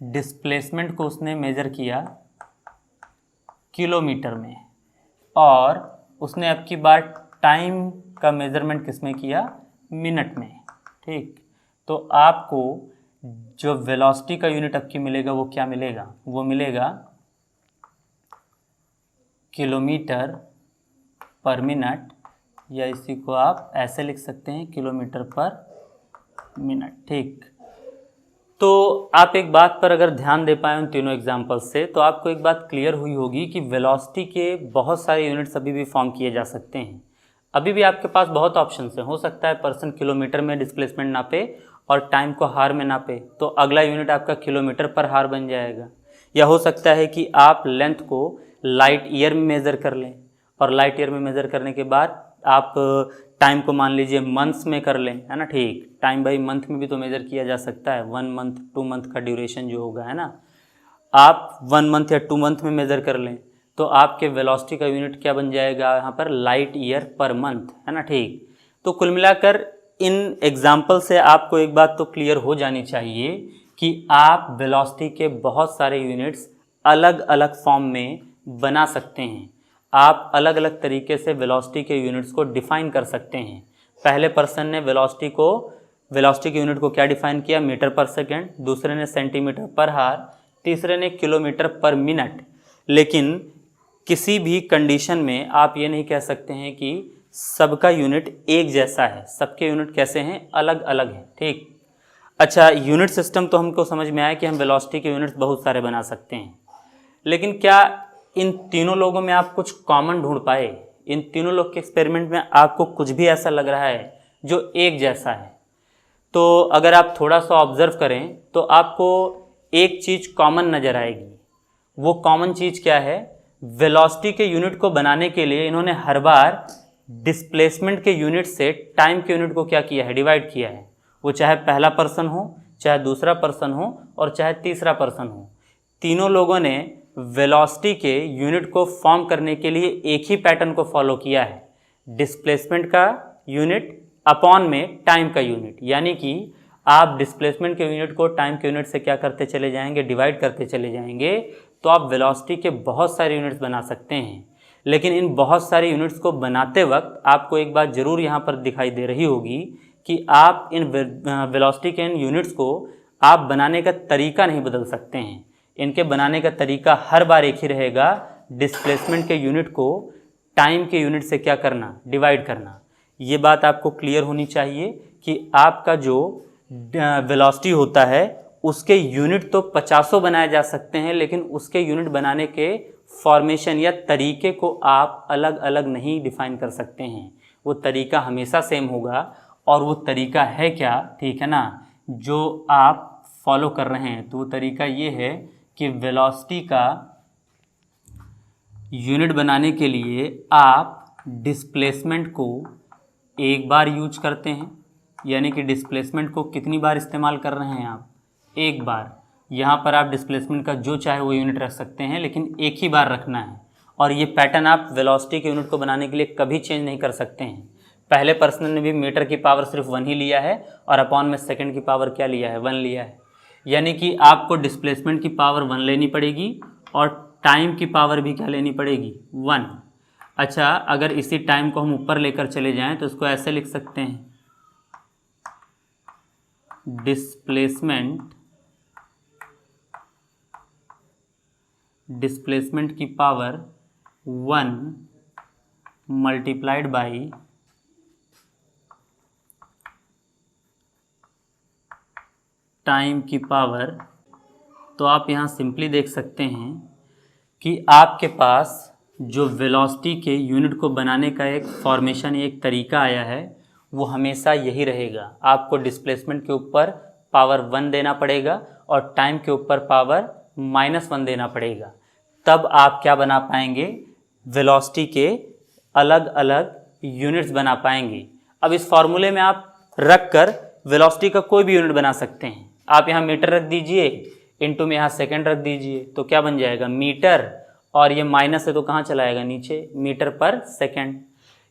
डिस्प्लेसमेंट को उसने मेज़र किया किलोमीटर में, और उसने अब की बार टाइम का मेज़रमेंट किस में किया, मिनट में। ठीक, तो आपको जो वेलोसिटी का यूनिट अब की मिलेगा वो क्या मिलेगा, वो मिलेगा किलोमीटर पर मिनट, या इसी को आप ऐसे लिख सकते हैं, किलोमीटर पर मिनट। ठीक, तो आप एक बात पर अगर ध्यान दे पाए उन तीनों एग्जाम्पल्स से, तो आपको एक बात क्लियर हुई होगी कि वेलोसिटी के बहुत सारे यूनिट्स अभी भी फॉर्म किए जा सकते हैं। अभी भी आपके पास बहुत ऑप्शंस हैं, हो सकता है पर्सन किलोमीटर में डिस्प्लेसमेंट नापे और टाइम को हार में नापे, तो अगला यूनिट आपका किलोमीटर पर हार बन जाएगा। या हो सकता है कि आप लेंथ को लाइट ईयर में मेज़र कर लें, और लाइट ईयर में मेज़र करने के बाद आप टाइम को मान लीजिए मंथ्स में कर लें, है ना। ठीक, टाइम बाई मंथ में भी तो मेज़र किया जा सकता है, 1 मंथ 2 मंथ का ड्यूरेशन जो होगा, है ना, आप 1 मंथ या 2 मंथ में मेज़र कर लें, तो आपके वेलोसिटी का यूनिट क्या बन जाएगा यहाँ पर, लाइट ईयर पर मंथ, है ना। ठीक, तो कुल मिलाकर इन एग्जाम्पल से आपको एक बात तो क्लियर हो जानी चाहिए कि आप वेलोसिटी के बहुत सारे यूनिट्स अलग अलग फॉर्म में बना सकते हैं। आप अलग अलग तरीके से वेलोसिटी के यूनिट्स को डिफ़ाइन कर सकते हैं। पहले पर्सन ने वेलोसिटी के यूनिट को क्या डिफ़ाइन किया, मीटर पर सेकेंड, दूसरे ने सेंटीमीटर पर हार, तीसरे ने किलोमीटर पर मिनट। लेकिन किसी भी कंडीशन में आप ये नहीं कह सकते हैं कि सबका यूनिट एक जैसा है, सबके यूनिट कैसे हैं, अलग अलग हैं। ठीक, अच्छा, यूनिट सिस्टम तो हमको समझ में आया कि हम वेलोसिटी के यूनिट्स बहुत सारे बना सकते हैं, लेकिन क्या इन तीनों लोगों में आप कुछ कॉमन ढूंढ पाए, इन तीनों लोग के एक्सपेरिमेंट में आपको कुछ भी ऐसा लग रहा है जो एक जैसा है? तो अगर आप थोड़ा सा ऑब्जर्व करें तो आपको एक चीज़ कॉमन नज़र आएगी। वो कॉमन चीज़ क्या है, वेलोसिटी के यूनिट को बनाने के लिए इन्होंने हर बार डिस्प्लेसमेंट के यूनिट से टाइम के यूनिट को क्या किया है, डिवाइड किया है। वो चाहे पहला पर्सन हो, चाहे दूसरा पर्सन हो, और चाहे तीसरा पर्सन हो, तीनों लोगों ने वेलोसिटी के यूनिट को फॉर्म करने के लिए एक ही पैटर्न को फॉलो किया है, डिस्प्लेसमेंट का यूनिट अपॉन में टाइम का यूनिट। यानी कि आप डिस्प्लेसमेंट के यूनिट को टाइम के यूनिट से क्या करते चले जाएंगे, डिवाइड करते चले जाएंगे, तो आप वेलोसिटी के बहुत सारे यूनिट्स बना सकते हैं। लेकिन इन बहुत सारे यूनिट्स को बनाते वक्त आपको एक बात ज़रूर यहाँ पर दिखाई दे रही होगी कि आप इन वेलोसिटी के इन यूनिट्स को आप बनाने का तरीका नहीं बदल सकते हैं। इनके बनाने का तरीका हर बार एक ही रहेगा, डिस्प्लेसमेंट के यूनिट को टाइम के यूनिट से क्या करना, डिवाइड करना। ये बात आपको क्लियर होनी चाहिए कि आपका जो वेलोसिटी होता है उसके यूनिट तो 50 बनाए जा सकते हैं, लेकिन उसके यूनिट बनाने के फॉर्मेशन या तरीके को आप अलग अलग नहीं डिफाइन कर सकते हैं। वो तरीका हमेशा सेम होगा, और वो तरीका है क्या, ठीक है ना, जो आप फॉलो कर रहे हैं। तो वो तरीका ये है कि वेलोसिटी का यूनिट बनाने के लिए आप डिस्प्लेसमेंट को एक बार यूज करते हैं, यानी कि डिस्प्लेसमेंट को कितनी बार इस्तेमाल कर रहे हैं आप, एक बार। यहाँ पर आप डिस्प्लेसमेंट का जो चाहे वो यूनिट रख सकते हैं, लेकिन एक ही बार रखना है। और ये पैटर्न आप वेलोसिटी के यूनिट को बनाने के लिए कभी चेंज नहीं कर सकते हैं। पहले पर्सन ने भी मीटर की पावर सिर्फ 1 ही लिया है, और अपॉन में सेकंड की पावर क्या लिया है, 1 लिया है। यानी कि आपको डिस्प्लेसमेंट की पावर 1 लेनी पड़ेगी, और टाइम की पावर भी क्या लेनी पड़ेगी, 1। अच्छा, अगर इसी टाइम को हम ऊपर लेकर चले जाएं तो इसको ऐसे लिख सकते हैं, डिस्प्लेसमेंट की पावर 1 मल्टीप्लाइड बाई टाइम की पावर, तो आप यहाँ सिंपली देख सकते हैं कि आपके पास जो वेलोसिटी के यूनिट को बनाने का एक फॉर्मेशन, एक तरीका आया है, वो हमेशा यही रहेगा। आपको डिस्प्लेसमेंट के ऊपर पावर 1 देना पड़ेगा और टाइम के ऊपर पावर -1 देना पड़ेगा, तब आप क्या बना पाएंगे, वेलोसिटी के अलग अलग यूनिट्स बना पाएंगे। अब इस फॉर्मूले में आप रख कर वेलोसिटी का कोई भी यूनिट बना सकते हैं। आप यहाँ मीटर रख दीजिए, इनटू में यहाँ सेकंड रख दीजिए, तो क्या बन जाएगा, मीटर, और ये माइनस है तो कहाँ चला आएगा, नीचे, मीटर पर सेकंड।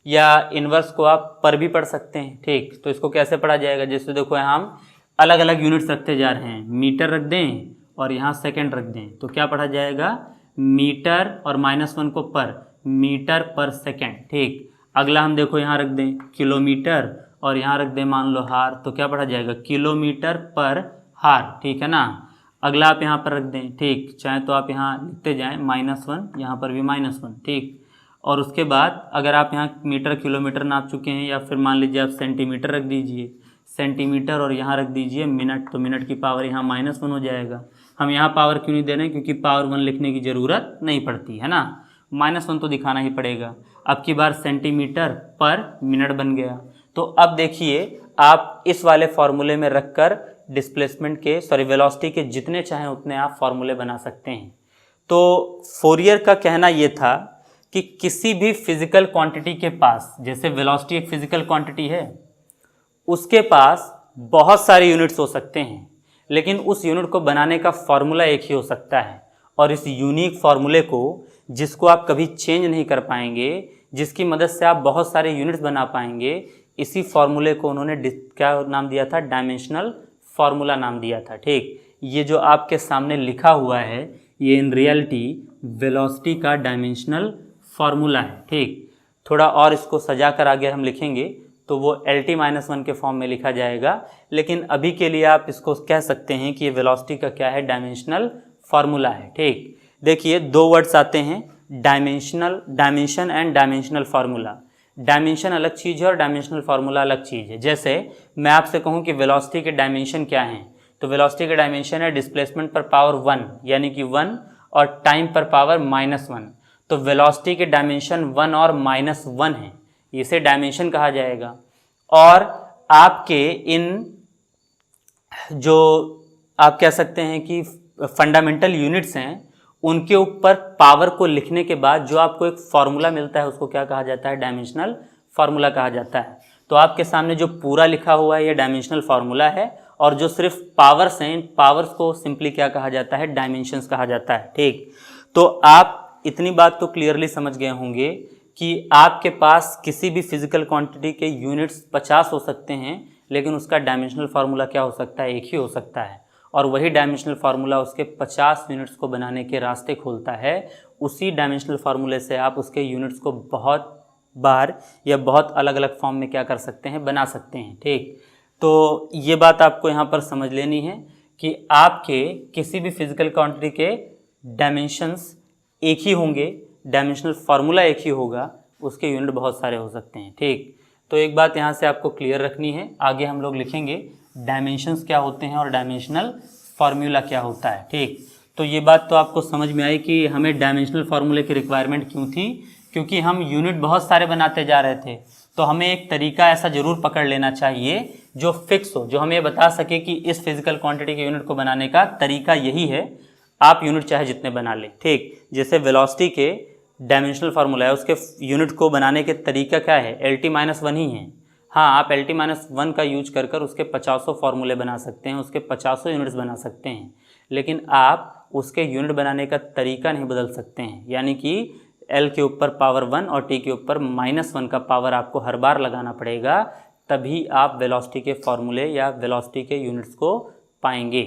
या इन्वर्स को आप पर भी पढ़ सकते हैं, ठीक। तो इसको कैसे पढ़ा जाएगा, जैसे देखो हम अलग अलग यूनिट्स रखते जा रहे हैं, मीटर रख दें और यहाँ सेकंड रख दें, तो क्या पढ़ा जाएगा, मीटर और -1 को पर, मीटर पर सेकंड, ठीक। अगला हम देखो यहाँ रख दें किलोमीटर और यहाँ रख दें मान लो हार, तो क्या पढ़ा जाएगा, किलोमीटर पर हार, ठीक है ना। अगला आप यहाँ पर रख दें, ठीक, चाहे तो आप यहाँ लिखते जाएं -1, यहाँ पर भी -1, ठीक। और उसके बाद अगर आप यहाँ मीटर किलोमीटर नाप चुके हैं, या फिर मान लीजिए आप सेंटीमीटर रख दीजिए, सेंटीमीटर, और यहाँ रख दीजिए मिनट, तो मिनट की पावर यहाँ -1 हो जाएगा। हम यहाँ पावर क्यों नहीं दे रहे हैं, क्योंकि पावर 1 लिखने की ज़रूरत नहीं पड़ती है ना, -1 तो दिखाना ही पड़ेगा। अब की बार सेंटीमीटर पर मिनट बन गया। तो अब देखिए आप इस वाले फॉर्मूले में रखकर डिस्प्लेसमेंट के वेलोसिटी के जितने चाहें उतने आप फॉर्मूले बना सकते हैं। तो फोरियर का कहना ये था कि किसी भी फिजिकल क्वांटिटी के पास, जैसे वेलोसिटी एक फिजिकल क्वांटिटी है, उसके पास बहुत सारे यूनिट्स हो सकते हैं, लेकिन उस यूनिट को बनाने का फॉर्मूला एक ही हो सकता है। और इस यूनिक फॉर्मूले को, जिसको आप कभी चेंज नहीं कर पाएंगे, जिसकी मदद से आप बहुत सारे यूनिट्स बना पाएंगे, इसी फॉर्मूले को उन्होंने क्या नाम दिया था, डायमेंशनल फार्मूला नाम दिया था, ठीक। ये जो आपके सामने लिखा हुआ है, ये इन रियलिटी वेलोसिटी का डायमेंशनल फार्मूला है, ठीक। थोड़ा और इसको सजा कर आगे हम लिखेंगे तो वो LT-1 के फॉर्म में लिखा जाएगा, लेकिन अभी के लिए आप इसको कह सकते हैं कि ये वेलोसिटी का क्या है, डायमेंशनल फार्मूला है, ठीक। देखिए दो वर्ड्स आते हैं, dimension and dimensional formula. Dimension अलग चीज़ है और डायमेंशनल फार्मूला अलग चीज़ है। जैसे मैं आपसे कहूँ कि वेलोसिटी के डायमेंशन क्या हैं, तो वेलोसिटी का डायमेंशन है डिस्प्लेसमेंट पर पावर 1 यानी कि 1 और टाइम पर पावर -1। तो वेलोसिटी के डायमेंशन 1 और -1 है, इसे डायमेंशन कहा जाएगा। और आपके इन जो आप कह सकते हैं कि फंडामेंटल यूनिट्स हैं, उनके ऊपर पावर को लिखने के बाद जो आपको एक फार्मूला मिलता है, उसको क्या कहा जाता है, डायमेंशनल फार्मूला कहा जाता है। तो आपके सामने जो पूरा लिखा हुआ है ये डायमेंशनल फार्मूला है, और जो सिर्फ पावर्स हैं, इन पावर्स को सिंपली क्या कहा जाता है, डायमेंशंस कहा जाता है, ठीक। तो आप इतनी बात तो क्लियरली समझ गए होंगे कि आपके पास किसी भी फिजिकल क्वांटिटी के यूनिट्स 50 हो सकते हैं, लेकिन उसका डायमेंशनल फार्मूला क्या हो सकता है, एक ही हो सकता है। और वही डायमेंशनल फार्मूला उसके 50 यूनिट्स को बनाने के रास्ते खोलता है। उसी डायमेंशनल फार्मूले से आप उसके यूनिट्स को बहुत बार या बहुत अलग अलग फॉर्म में क्या कर सकते हैं, बना सकते हैं, ठीक। तो ये बात आपको यहाँ पर समझ लेनी है कि आपके किसी भी फिजिकल क्वांटिटी के डायमेंशंस एक ही होंगे, डायमेंशनल फार्मूला एक ही होगा, उसके यूनिट बहुत सारे हो सकते हैं, ठीक। तो एक बात यहाँ से आपको क्लियर रखनी है, आगे हम लोग लिखेंगे डायमेंशंस क्या होते हैं और डायमेंशनल फार्मूला क्या होता है, ठीक। तो ये बात तो आपको समझ में आई कि हमें डायमेंशनल फार्मूले की रिक्वायरमेंट क्यों थी, क्योंकि हम यूनिट बहुत सारे बनाते जा रहे थे। तो हमें एक तरीका ऐसा ज़रूर पकड़ लेना चाहिए जो फिक्स हो, जो हमें बता सके कि इस फिजिकल क्वांटिटी के यूनिट को बनाने का तरीका यही है। आप यूनिट चाहे जितने बना लें, ठीक। जैसे वेलोसिटी के डायमेंशनल फार्मूला है, उसके यूनिट को बनाने के तरीका क्या है, LT-1 ही है। हाँ, आप LT-1 का यूज कर कर उसके 50 फार्मूले बना सकते हैं, उसके 50 यूनिट्स बना सकते हैं, लेकिन आप उसके यूनिट बनाने का तरीका नहीं बदल सकते हैं। यानी कि L के ऊपर पावर 1 और T के ऊपर -1 का पावर आपको हर बार लगाना पड़ेगा, तभी आप वेलोसिटी के फार्मूले या वेलोसिटी के यूनिट्स को पाएंगे,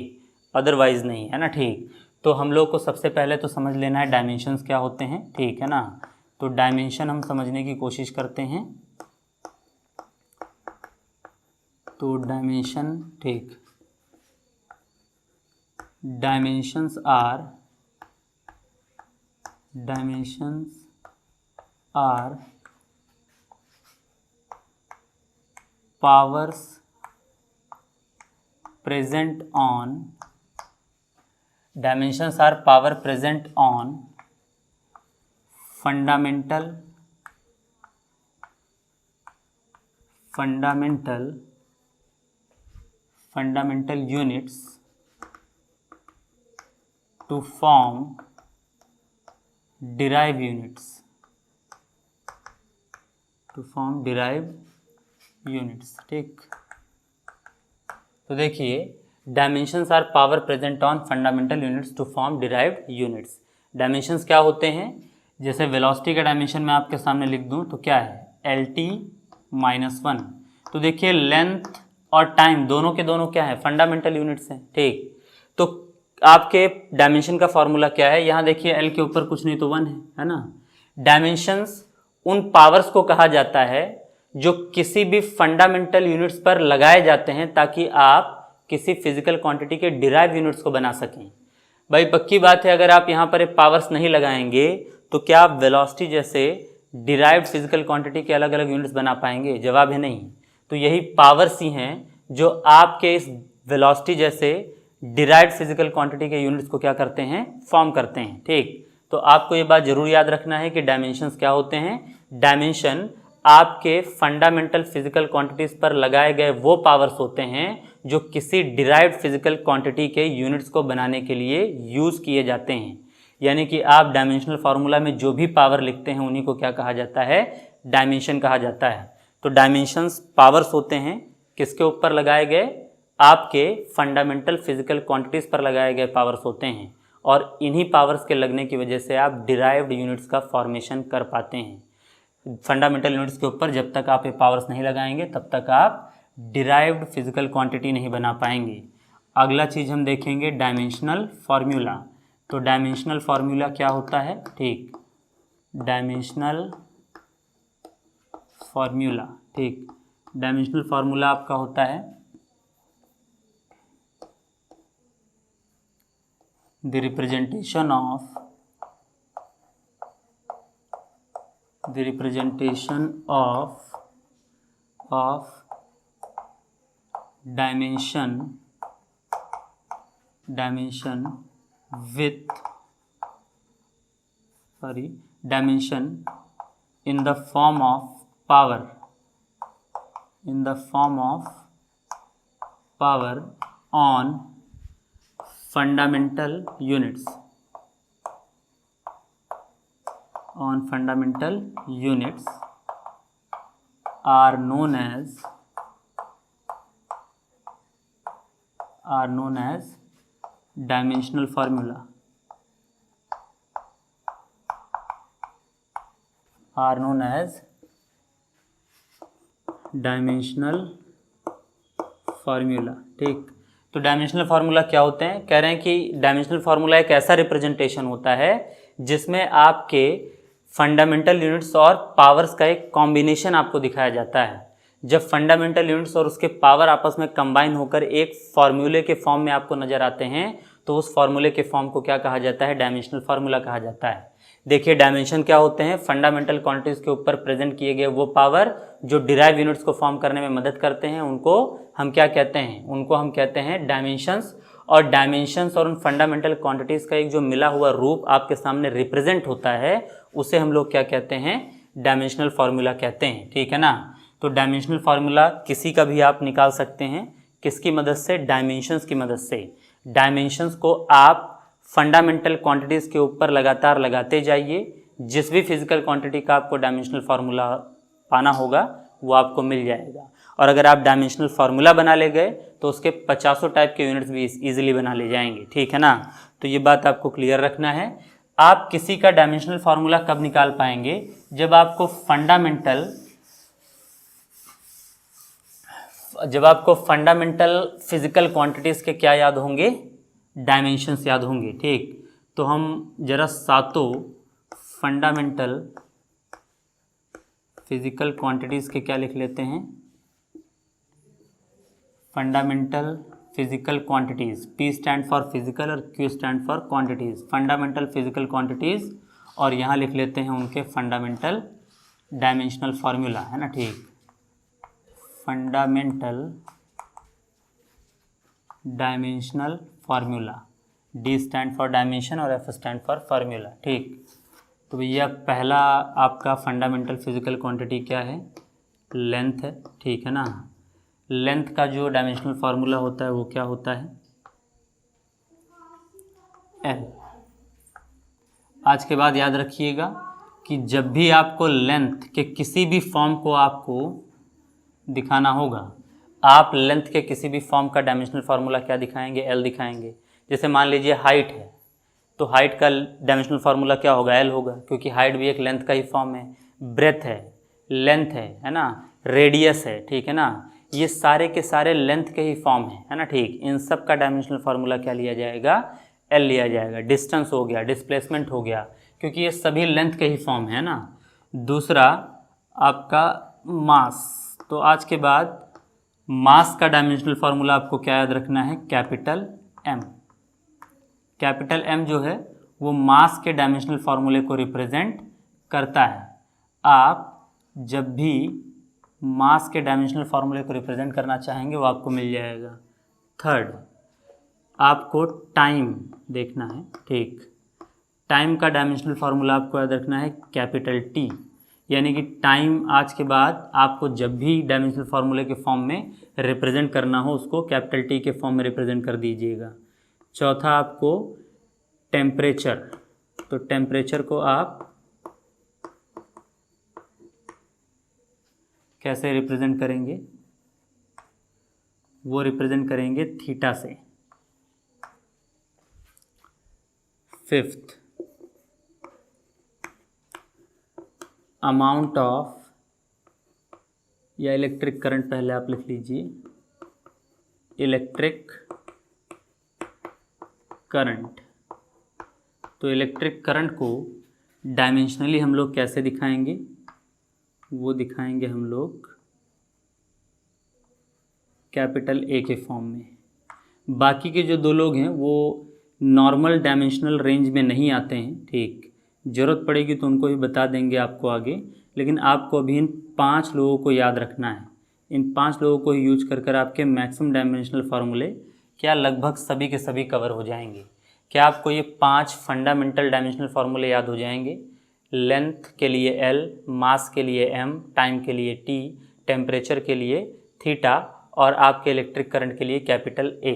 अदरवाइज़ नहीं, है ना, ठीक। तो हम लोग को सबसे पहले तो समझ लेना है डायमेंशंस क्या होते हैं, ठीक है ना। तो डायमेंशन हम समझने की कोशिश करते हैं। तो डायमेंशन, ठीक, dimensions are powers present on dimensions are power present on fundamental units to form derived units, ठीक। तो देखिए dimensions are power present on fundamental units to form derived units. Dimensions क्या होते हैं? जैसे वेलोसिटी का डायमेंशन मैं आपके सामने लिख दूं तो क्या है, LT-1। तो देखिए लेंथ और टाइम दोनों के दोनों क्या है, फंडामेंटल यूनिट्स हैं, ठीक। तो आपके डायमेंशन का फॉर्मूला क्या है, यहाँ देखिए L के ऊपर कुछ नहीं तो 1 है ना। डायमेंशंस उन पावर्स को कहा जाता है जो किसी भी फंडामेंटल यूनिट्स पर लगाए जाते हैं ताकि आप किसी फिजिकल क्वांटिटी के डिराइव यूनिट्स को बना सकें। भाई पक्की बात है, अगर आप यहाँ पर पावर्स नहीं लगाएंगे तो क्या आप वेलोसिटी जैसे डिराइव्ड फिजिकल क्वांटिटी के अलग अलग यूनिट्स बना पाएंगे? जवाब है नहीं। तो यही पावर्स ही हैं जो आपके इस वेलोसिटी जैसे डिराइव्ड फिजिकल क्वांटिटी के यूनिट्स को क्या करते हैं, फॉर्म करते हैं, ठीक। तो आपको ये बात जरूर याद रखना है कि डायमेंशंस क्या होते हैं। डायमेंशन आपके फंडामेंटल फिजिकल क्वांटिटीज पर लगाए गए वो पावर्स होते हैं जो किसी डिराइव्ड फिजिकल क्वांटिटी के यूनिट्स को बनाने के लिए यूज़ किए जाते हैं। यानी कि आप डायमेंशनल फार्मूला में जो भी पावर लिखते हैं उन्हीं को क्या कहा जाता है, डायमेंशन कहा जाता है। तो डायमेंशंस पावर्स होते हैं किसके ऊपर लगाए गए, आपके फंडामेंटल फिजिकल क्वांटिटीज़ पर लगाए गए पावर्स होते हैं, और इन्हीं पावर्स के लगने की वजह से आप डिराइव्ड यूनिट्स का फॉर्मेशन कर पाते हैं। फंडामेंटल यूनिट्स के ऊपर जब तक आप ये पावर्स नहीं लगाएंगे तब तक आप डिराइव्ड फिजिकल क्वांटिटी नहीं बना पाएंगे। अगला चीज़ हम देखेंगे डायमेंशनल फार्मूला। तो डायमेंशनल फार्मूला क्या होता है, ठीक, डायमेंशनल फार्मूला, ठीक। डायमेंशनल फार्मूला आपका होता है the representation of dimension in the form of power on fundamental units are known as dimensional formula, ठीक। तो डायमेंशनल फार्मूला क्या होते हैं, कह रहे हैं कि डायमेंशनल फार्मूला एक ऐसा रिप्रेजेंटेशन होता है जिसमें आपके फंडामेंटल यूनिट्स और पावर्स का एक कॉम्बिनेशन आपको दिखाया जाता है। जब फंडामेंटल यूनिट्स और उसके पावर आपस में कंबाइन होकर एक फार्मूले के फॉर्म में आपको नज़र आते हैं तो उस फार्मूले के फॉर्म को क्या कहा जाता है, डायमेंशनल फार्मूला कहा जाता है। देखिए डायमेंशन क्या होते हैं, फंडामेंटल क्वांटिटीज़ के ऊपर प्रेजेंट किए गए वो पावर जो डिराइव यूनिट्स को फॉर्म करने में मदद करते हैं, उनको हम क्या कहते हैं, उनको हम कहते हैं डायमेंशंस। और डायमेंशंस और उन फंडामेंटल क्वांटिटीज़ का एक जो मिला हुआ रूप आपके सामने रिप्रेजेंट होता है उसे हम लोग क्या कहते हैं, डायमेंशनल फार्मूला कहते हैं, ठीक है ना। तो डायमेंशनल फार्मूला किसी का भी आप निकाल सकते हैं, किसकी मदद से, डायमेंशंस की मदद से। डायमेंशंस को आप फंडामेंटल क्वांटिटीज़ के ऊपर लगातार लगाते जाइए, जिस भी फिजिकल क्वांटिटी का आपको डायमेंशनल फार्मूला पाना होगा वो आपको मिल जाएगा। और अगर आप डायमेंशनल फार्मूला बना ले गए तो उसके 50 टाइप के यूनिट्स भी इजीली बना ले जाएंगे, ठीक है ना। तो ये बात आपको क्लियर रखना है। आप किसी का डायमेंशनल फार्मूला कब निकाल पाएंगे, जब आपको फंडामेंटल फिजिकल क्वांटिटीज़ के क्या याद होंगे, डायमेंशंस याद होंगे, ठीक। तो हम जरा सातों फंडामेंटल फिजिकल क्वांटिटीज़ के क्या लिख लेते हैं, fundamental physical quantities. P stand for physical और Q stand for quantities, fundamental physical quantities. और यहाँ लिख लेते हैं उनके फंडामेंटल डायमेंशनल फार्मूला, है ना, ठीक, fundamental dimensional formula, D stand for dimension और एफ स्टैंड फॉर फार्मूला, ठीक। तो भैया पहला आपका फंडामेंटल फिजिकल क्वांटिटी क्या है, लेंथ है, ठीक है ना। लेंथ का जो डायमेंशनल फार्मूला होता है वो क्या होता है, एल। आज के बाद याद रखिएगा कि जब भी आपको लेंथ के किसी भी फॉर्म को आपको दिखाना होगा, आप लेंथ के किसी भी फॉर्म का डायमेंशनल फार्मूला क्या दिखाएंगे, एल दिखाएंगे। जैसे मान लीजिए हाइट है, तो हाइट का डायमेंशनल फार्मूला क्या होगा, एल होगा, क्योंकि हाइट भी एक लेंथ का ही फॉर्म है। ब्रेथ है, लेंथ है ना, रेडियस है, ठीक है ना, ये सारे के सारे लेंथ के ही फॉर्म है ना, ठीक। इन सब का डायमेंशनल फार्मूला क्या लिया जाएगा, एल लिया जाएगा। डिस्टेंस हो गया, डिस्प्लेसमेंट हो गया, क्योंकि ये सभी लेंथ के ही फॉर्म है ना। दूसरा आपका मास, तो आज के बाद मास का डायमेंशनल फार्मूला आपको क्या याद रखना है, कैपिटल एम। कैपिटल एम जो है वो मास के डायमेंशनल फार्मूले को रिप्रेजेंट करता है। आप जब भी मास के डायमेंशनल फार्मूले को रिप्रेजेंट करना चाहेंगे वो आपको मिल जाएगा। थर्ड, आपको टाइम देखना है, ठीक। टाइम का डायमेंशनल फार्मूला आपको याद रखना है कैपिटल टी, यानी कि टाइम आज के बाद आपको जब भी डायमेंशनल फार्मूले के फॉर्म में रिप्रेजेंट करना हो उसको कैपिटल टी के फॉर्म में रिप्रेजेंट कर दीजिएगा। चौथा आपको टेम्परेचर, तो टेम्परेचर को आप कैसे रिप्रेजेंट करेंगे, वो रिप्रेजेंट करेंगे थीटा से। फिफ्थ, अमाउंट ऑफ, या इलेक्ट्रिक करंट पहले आप लिख लीजिए, इलेक्ट्रिक करंट। तो इलेक्ट्रिक करंट को डायमेंशनली हम लोग कैसे दिखाएंगे, वो दिखाएंगे हम लोग कैपिटल ए के फॉर्म में। बाकी के जो दो लोग हैं वो नॉर्मल डायमेंशनल रेंज में नहीं आते हैं, ठीक। ज़रूरत पड़ेगी तो उनको भी बता देंगे आपको आगे, लेकिन आपको अभी इन 5 लोगों को याद रखना है। इन 5 लोगों को यूज कर आपके मैक्सिमम डायमेंशनल फार्मूले क्या लगभग सभी के सभी कवर हो जाएंगे। क्या आपको ये 5 फंडामेंटल डायमेंशनल फार्मूले याद हो जाएंगे, लेंथ के लिए एल, मास के लिए एम, टाइम के लिए टी, टेम्परेचर के लिए थीटा और आपके इलेक्ट्रिक करंट के लिए कैपिटल ए।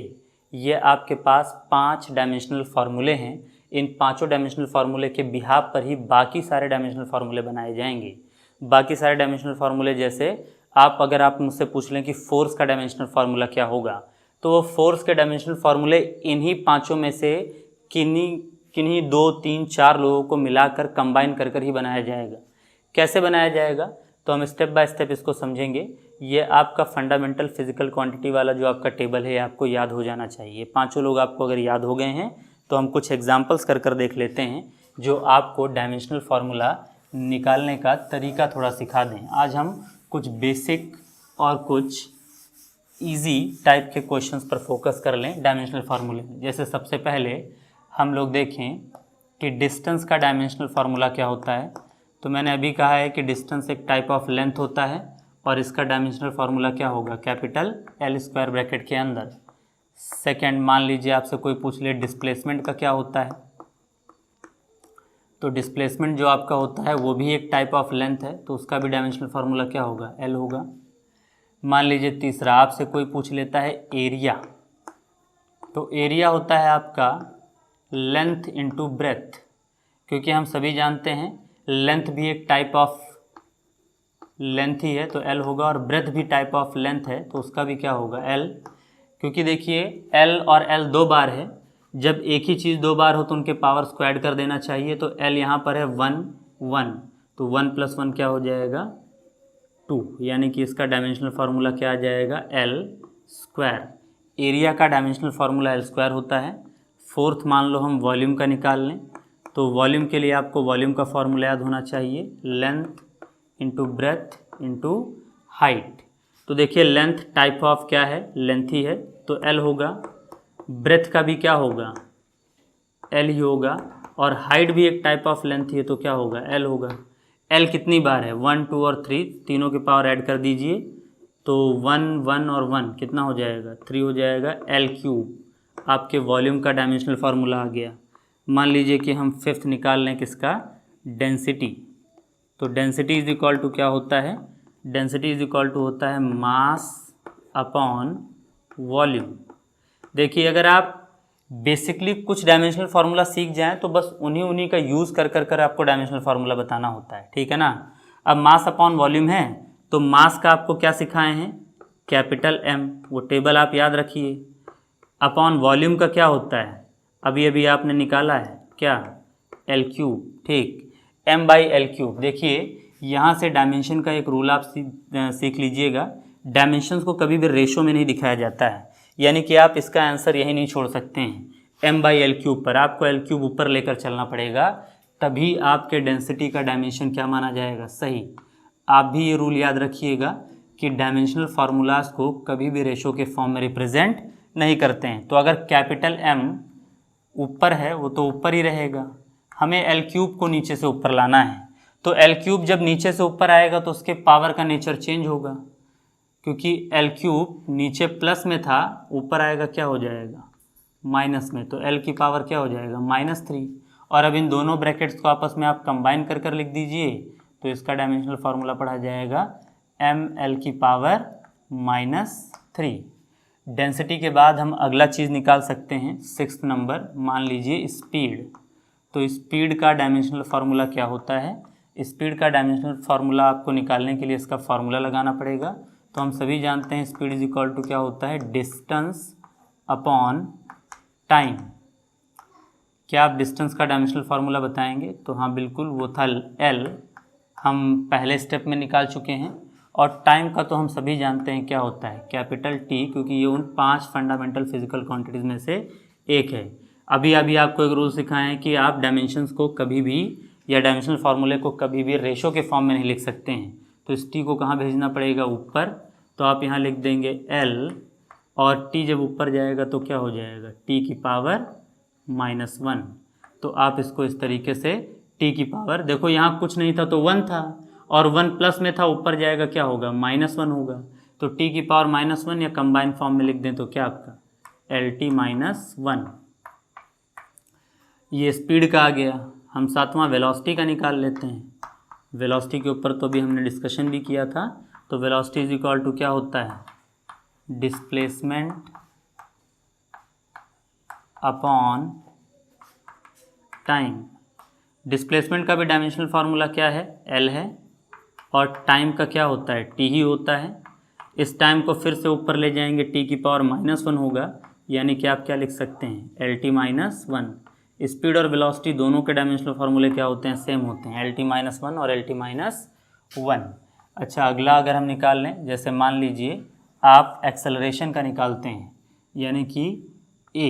ये आपके पास 5 डायमेंशनल फार्मूले हैं। इन पांचों डायमेंशनल फार्मूले के बिहाफ पर ही बाकी सारे डायमेंशनल फार्मूले बनाए जाएंगे। बाकी सारे डायमेंशनल फार्मूले जैसे अगर आप मुझसे पूछ लें कि फोर्स का डायमेंशनल फार्मूला क्या होगा, तो वो फोर्स के डायमेंशनल फार्मूले इन्हीं पांचों में से किन्हीं 2, 3, 4 लोगों को मिलाकर कंबाइन कर ही बनाया जाएगा। कैसे बनाया जाएगा तो हम स्टेप बाय स्टेप इसको समझेंगे। ये आपका फंडामेंटल फिजिकल क्वांटिटी वाला जो आपका टेबल है आपको याद हो जाना चाहिए। पांचों लोग आपको अगर याद हो गए हैं तो हम कुछ एग्जांपल्स कर देख लेते हैं जो आपको डायमेंशनल फार्मूला निकालने का तरीका थोड़ा सिखा दें। आज हम कुछ बेसिक और कुछ इजी टाइप के क्वेश्चंस पर फोकस कर लें डायमेंशनल फार्मूले में। जैसे सबसे पहले हम लोग देखें कि डिस्टेंस का डायमेंशनल फार्मूला क्या होता है। तो मैंने अभी कहा है कि डिस्टेंस एक टाइप ऑफ लेंथ होता है और इसका डायमेंशनल फार्मूला क्या होगा, कैपिटल एल स्क्वायर ब्रैकेट के अंदर। सेकेंड, मान लीजिए आपसे कोई पूछ ले डिस्प्लेसमेंट का क्या होता है, तो डिस्प्लेसमेंट जो आपका होता है वो भी एक टाइप ऑफ लेंथ है, तो उसका भी डायमेंशनल फार्मूला क्या होगा, एल होगा। मान लीजिए तीसरा, आपसे कोई पूछ लेता है एरिया, तो एरिया होता है आपका लेंथ इनटू ब्रेथ, क्योंकि हम सभी जानते हैं लेंथ भी एक टाइप ऑफ लेंथ ही है तो एल होगा, और ब्रेथ भी टाइप ऑफ लेंथ है तो उसका भी क्या होगा, एल। क्योंकि देखिए एल और एल 2 बार है, जब एक ही चीज़ 2 बार हो तो उनके पावर स्क्वायर कर देना चाहिए। तो एल यहाँ पर है 1, 1, तो 1 + 1 क्या हो जाएगा, 2, यानी कि इसका डायमेंशनल फार्मूला क्या आ जाएगा, एल स्क्वायर। एरिया का डायमेंशनल फार्मूला एल स्क्वायर होता है। फोर्थ, मान लो हम वॉल्यूम का निकाल लें, तो वॉल्यूम के लिए आपको वॉल्यूम का फार्मूला याद होना चाहिए, length into breadth into height. तो देखिए लेंथ टाइप ऑफ क्या है, लेंथ ही है तो एल होगा, ब्रेथ का भी क्या होगा, एल ही होगा, और हाइट भी एक टाइप ऑफ लेंथ ही है तो क्या होगा, एल होगा। एल कितनी बार है, 1 2 और 3, तीनों के पावर ऐड कर दीजिए तो 1 1 और 1 कितना हो जाएगा, 3 हो जाएगा। एल क्यूब आपके वॉल्यूम का डायमेंशनल फार्मूला आ गया। मान लीजिए कि हम फिफ्थ निकाल लें किसका, डेंसिटी। तो डेंसिटी इज इक्वल टू क्या होता है, डेंसिटी इज इक्वल टू होता है मास अपॉन वॉल्यूम। देखिए अगर आप बेसिकली कुछ डायमेंशनल फार्मूला सीख जाएं तो बस उन्हीं का यूज़ कर आपको डायमेंशनल फार्मूला बताना होता है, ठीक है ना। अब मास अपॉन वॉल्यूम है तो मास का आपको क्या सिखाए हैं, कैपिटल एम, वो टेबल आप याद रखिए। अपॉन वॉल्यूम का क्या होता है, अभी अभी आपने निकाला है क्या, एल क्यूब, ठीक, एम बाई एल क्यूब। देखिए यहाँ से डायमेंशन का एक रूल आप सीख लीजिएगा, डायमेंशंस को कभी भी रेशो में नहीं दिखाया जाता है, यानी कि आप इसका आंसर यही नहीं छोड़ सकते हैं एम बाई एल क्यूब पर, आपको एल क्यूब ऊपर लेकर चलना पड़ेगा, तभी आपके डेंसिटी का डायमेंशन क्या माना जाएगा, सही। आप भी ये रूल याद रखिएगा कि डायमेंशनल फार्मूलाज को कभी भी रेशो के फॉर्म में रिप्रेजेंट नहीं करते हैं। तो अगर कैपिटल एम ऊपर है वो तो ऊपर ही रहेगा, हमें एल क्यूब को नीचे से ऊपर लाना है। तो एल क्यूब जब नीचे से ऊपर आएगा तो उसके पावर का नेचर चेंज होगा, क्योंकि एल क्यूब नीचे प्लस में था, ऊपर आएगा क्या हो जाएगा, माइनस में, तो एल की पावर क्या हो जाएगा, -3। और अब इन दोनों ब्रैकेट्स को आपस में आप कंबाइन कर लिख दीजिए तो इसका डायमेंशनल फार्मूला पढ़ा जाएगा एम एल की पावर -3। डेंसिटी के बाद हम अगला चीज़ निकाल सकते हैं, 6th नंबर, मान लीजिए स्पीड। तो स्पीड का डायमेंशनल फार्मूला क्या होता है, स्पीड का डायमेंशनल फार्मूला आपको निकालने के लिए इसका फार्मूला लगाना पड़ेगा। तो हम सभी जानते हैं स्पीड इज इक्वल टू क्या होता है, डिस्टेंस अपॉन टाइम। क्या आप डिस्टेंस का डायमेंशनल फार्मूला बताएंगे, तो हाँ बिल्कुल, वो था एल, हम पहले स्टेप में निकाल चुके हैं। और टाइम का तो हम सभी जानते हैं क्या होता है, कैपिटल टी, क्योंकि ये उन 5 फंडामेंटल फिजिकल क्वांटिटीज़ में से एक है। अभी आपको एक रूल सिखाएं हैं कि आप डायमेंशंस को कभी भी या डायमेंशनल फार्मूले को कभी भी रेशो के फॉर्म में नहीं लिख सकते हैं। तो इस टी को कहाँ भेजना पड़ेगा, ऊपर। तो आप यहाँ लिख देंगे एल, और टी जब ऊपर जाएगा तो क्या हो जाएगा, टी की पावर -1। तो आप इसको इस तरीके से टी की पावर, देखो यहाँ कुछ नहीं था तो 1 था, और 1 प्लस में था, ऊपर जाएगा क्या होगा, -1 होगा। तो टी की पावर -1 या कंबाइन फॉर्म में लिख दें तो क्या आपका एल टी -1। ये स्पीड का आ गया। हम 7वां वेलोसिटी का निकाल लेते हैं। वेलोसिटी के ऊपर तो भी हमने डिस्कशन भी किया था। तो वेलोसिटी इज इक्वल टू क्या होता है, डिस्प्लेसमेंट अपॉन टाइम। डिस्प्लेसमेंट का भी डायमेंशनल फार्मूला क्या है, एल है, और टाइम का क्या होता है, टी ही होता है। इस टाइम को फिर से ऊपर ले जाएंगे, टी की पावर -1 होगा, यानी कि आप क्या लिख सकते हैं, एल टी -1। स्पीड और वेलोसिटी दोनों के डायमेंशनल फार्मूले क्या होते हैं, सेम होते हैं, एल टी -1 और एल टी -1। अच्छा, अगला अगर हम निकाल लें, जैसे मान लीजिए आप एक्सेलरेशन का निकालते हैं, यानी कि ए,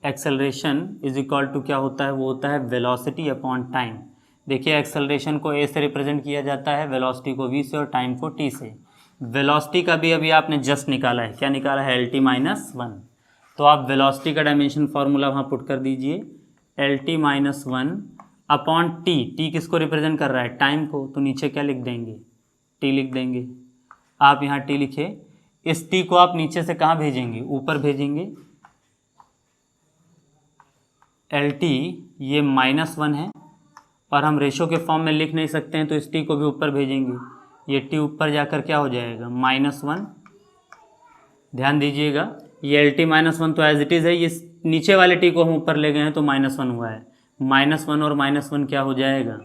एक्सेलरेशन इज इक्वल टू क्या होता है, वो होता है वेलोसिटी अपॉन टाइम। देखिए एक्सेलरेशन को ए से रिप्रेजेंट किया जाता है, वेलोसिटी को वी से और टाइम को टी से। वेलोसिटी का भी अभी आपने जस्ट निकाला है, क्या निकाला है, एल टी -1। तो आप वेलोसिटी का डायमेंशन फार्मूला वहाँ पुट कर दीजिए, L T -1 upon T. T किसको रिप्रेजेंट कर रहा है, टाइम को, तो नीचे क्या लिख देंगे, टी लिख देंगे। आप यहाँ टी लिखे, इस टी को आप नीचे से कहाँ भेजेंगे, ऊपर भेजेंगे। एल टी ये -1 है, और हम रेशो के फॉर्म में लिख नहीं सकते हैं, तो इस टी को भी ऊपर भेजेंगे। ये टी ऊपर जाकर क्या हो जाएगा, -1। ध्यान दीजिएगा, ये एल टी -1 तो एज इट इज़ है, ये नीचे वाले टी को हम ऊपर ले गए हैं तो -1 हुआ है। -1 और -1 क्या हो जाएगा,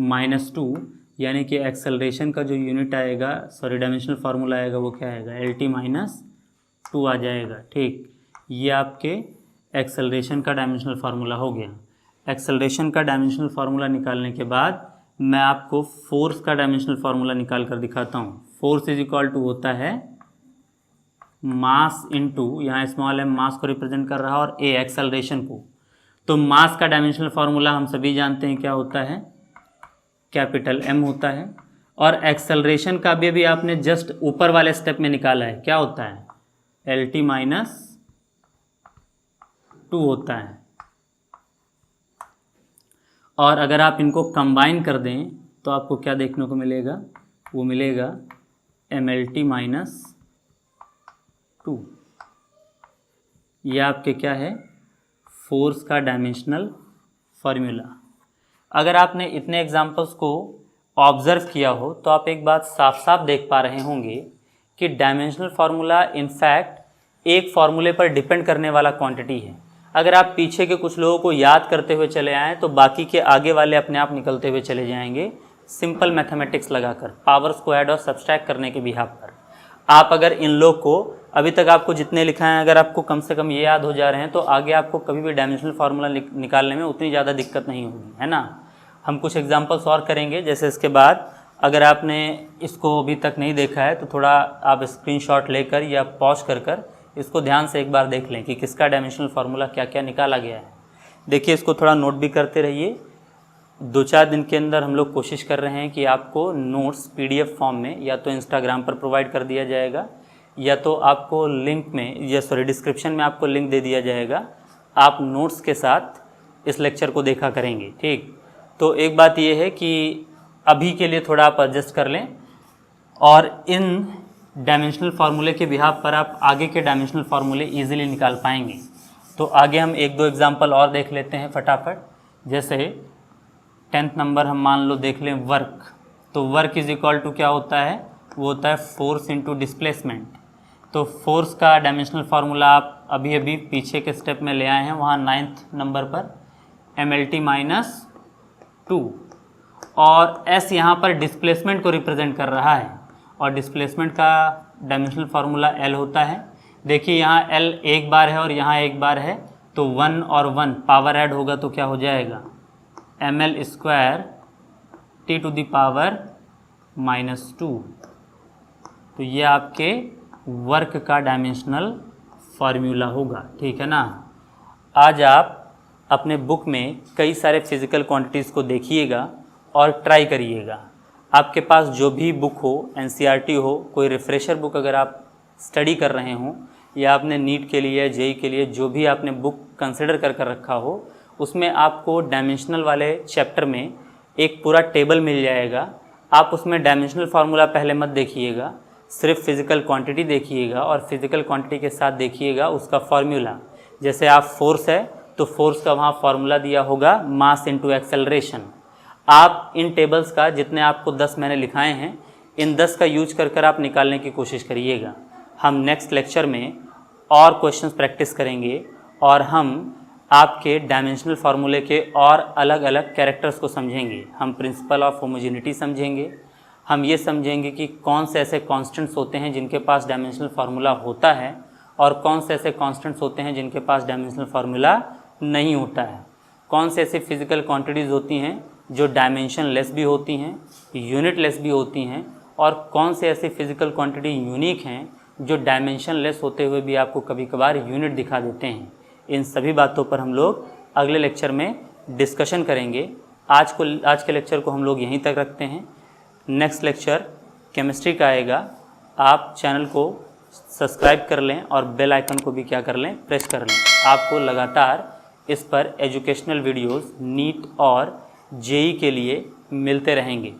-2, यानी कि एक्सेलरेशन का जो यूनिट आएगा, सॉरी डायमेंशनल फार्मूला आएगा, वो क्या आएगा, एल टी -2 आ जाएगा। ठीक, ये आपके एक्सेलरेशन का डायमेंशनल फार्मूला हो गया। एक्सेलरेशन का डायमेंशनल फार्मूला निकालने के बाद मैं आपको फोर्स का डायमेंशनल फार्मूला निकाल कर दिखाता हूँ। फोर्स इज इक्वल टू होता है मास इनटू, यहाँ स्मॉल एम मास को रिप्रेजेंट कर रहा है और ए एक्सेलरेशन को। तो मास का डायमेंशनल फार्मूला हम सभी जानते हैं क्या होता है, कैपिटल एम होता है। और एक्सेलरेशन का भी अभी आपने जस्ट ऊपर वाले स्टेप में निकाला है, क्या होता है, एल टी -2 होता है। और अगर आप इनको कंबाइन कर दें तो आपको क्या देखने को मिलेगा, वो मिलेगा mLT माइनस 2। यह आपके क्या है, फोर्स का डायमेंशनल फार्मूला। अगर आपने इतने एग्जांपल्स को ऑब्ज़र्व किया हो तो आप एक बात साफ साफ देख पा रहे होंगे कि डायमेंशनल फार्मूला इनफैक्ट एक फार्मूले पर डिपेंड करने वाला क्वांटिटी है। अगर आप पीछे के कुछ लोगों को याद करते हुए चले आएँ तो बाकी के आगे वाले अपने आप निकलते हुए चले जाएंगे, सिंपल मैथमेटिक्स लगाकर, पावर्स को ऐड और सब्सट्रैक्ट करने के बिहाफ पर। आप अगर इन लोग को अभी तक आपको जितने लिखा है अगर आपको कम से कम ये याद हो जा रहे हैं तो आगे आपको कभी भी डायमेंशनल फार्मूला निकालने में उतनी ज़्यादा दिक्कत नहीं होगी, है ना। हम कुछ एग्जांपल्स और करेंगे, जैसे इसके बाद अगर आपने इसको अभी तक नहीं देखा है तो थोड़ा आप स्क्रीनशॉट लेकर या पॉज कर इसको ध्यान से एक बार देख लें कि किसका डायमेंशनल फार्मूला क्या क्या निकाला गया है। देखिए, इसको थोड़ा नोट भी करते रहिए। 2-4 दिन के अंदर हम लोग कोशिश कर रहे हैं कि आपको नोट्स PDF फॉर्म में या तो इंस्टाग्राम पर प्रोवाइड कर दिया जाएगा या तो आपको लिंक में डिस्क्रिप्शन में आपको लिंक दे दिया जाएगा। आप नोट्स के साथ इस लेक्चर को देखा करेंगे, ठीक। तो एक बात ये है कि अभी के लिए थोड़ा आप एडजस्ट कर लें और इन डायमेंशनल फार्मूले के बिहाफ पर आप आगे के डायमेंशनल फार्मूले ईजिली निकाल पाएंगे। तो आगे हम 1-2 एग्जाम्पल और देख लेते हैं फटाफट। जैसे 10th नंबर हम मान लो देख लें वर्क। तो वर्क इज इक्वल टू क्या होता है, वो होता है फोर्स इंटू डिस्प्लेसमेंट। तो फोर्स का डायमेंशनल फार्मूला आप अभी अभी पीछे के स्टेप में ले आए हैं, वहाँ 9th नंबर पर mLT माइनस 2 और S यहाँ पर डिस्प्लेसमेंट को रिप्रेजेंट कर रहा है और डिस्प्लेसमेंट का डायमेंशनल फार्मूला L होता है। देखिए यहाँ L एक बार है और यहाँ एक बार है, तो 1 और 1 पावर ऐड होगा तो क्या हो जाएगा, mL square T to the power minus 2। तो ये आपके वर्क का डायमेंशनल फार्मूला होगा, ठीक है ना। आज आप अपने बुक में कई सारे फिज़िकल क्वांटिटीज़ को देखिएगा और ट्राई करिएगा। आपके पास जो भी बुक हो, NCERT हो, कोई रिफ्रेशर बुक अगर आप स्टडी कर रहे हों या आपने नीट के लिए, JEE के लिए जो भी आपने बुक कंसिडर कर रखा हो, उसमें आपको डायमेंशनल वाले चैप्टर में एक पूरा टेबल मिल जाएगा। आप उसमें डायमेंशनल फार्मूला पहले मत देखिएगा, सिर्फ फिज़िकल क्वांटिटी देखिएगा और फिज़िकल क्वांटिटी के साथ देखिएगा उसका फार्मूला। जैसे आप फोर्स है तो फोर्स का वहाँ फार्मूला दिया होगा मास इंटू एक्सेलरेशन। आप इन टेबल्स का जितने आपको 10 मैंने लिखाए हैं, इन 10 का यूज कर आप निकालने की कोशिश करिएगा। हम नेक्स्ट लेक्चर में और क्वेश्चंस प्रैक्टिस करेंगे और हम आपके डायमेंशनल फार्मूले के और अलग अलग कैरेक्टर्स को समझेंगे। हम प्रिंसिपल ऑफ होमोजेनिटी समझेंगे, हम ये समझेंगे कि कौन से ऐसे कांस्टेंट्स होते हैं जिनके पास डायमेंशनल फार्मूला होता है और कौन से ऐसे कांस्टेंट्स होते हैं जिनके पास डायमेंशनल फार्मूला नहीं होता है। कौन से ऐसी फिज़िकल क्वांटिटीज़ होती हैं जो डायमेंशन लेस भी होती हैं, यूनिट लेस भी होती हैं, और कौन से ऐसी फिज़िकल क्वांटिटी यूनिक हैं जो डायमेंशन लेस होते हुए भी आपको कभी कभार यूनिट दिखा देते हैं। इन सभी बातों पर हम लोग अगले लेक्चर में डिस्कशन करेंगे। आज के लेक्चर को हम लोग यहीं तक रखते हैं। नेक्स्ट लेक्चर केमिस्ट्री का आएगा। आप चैनल को सब्सक्राइब कर लें और बेल आइकन को भी क्या कर लें, प्रेस कर लें। आपको लगातार इस पर एजुकेशनल वीडियोस नीट और JEE के लिए मिलते रहेंगे।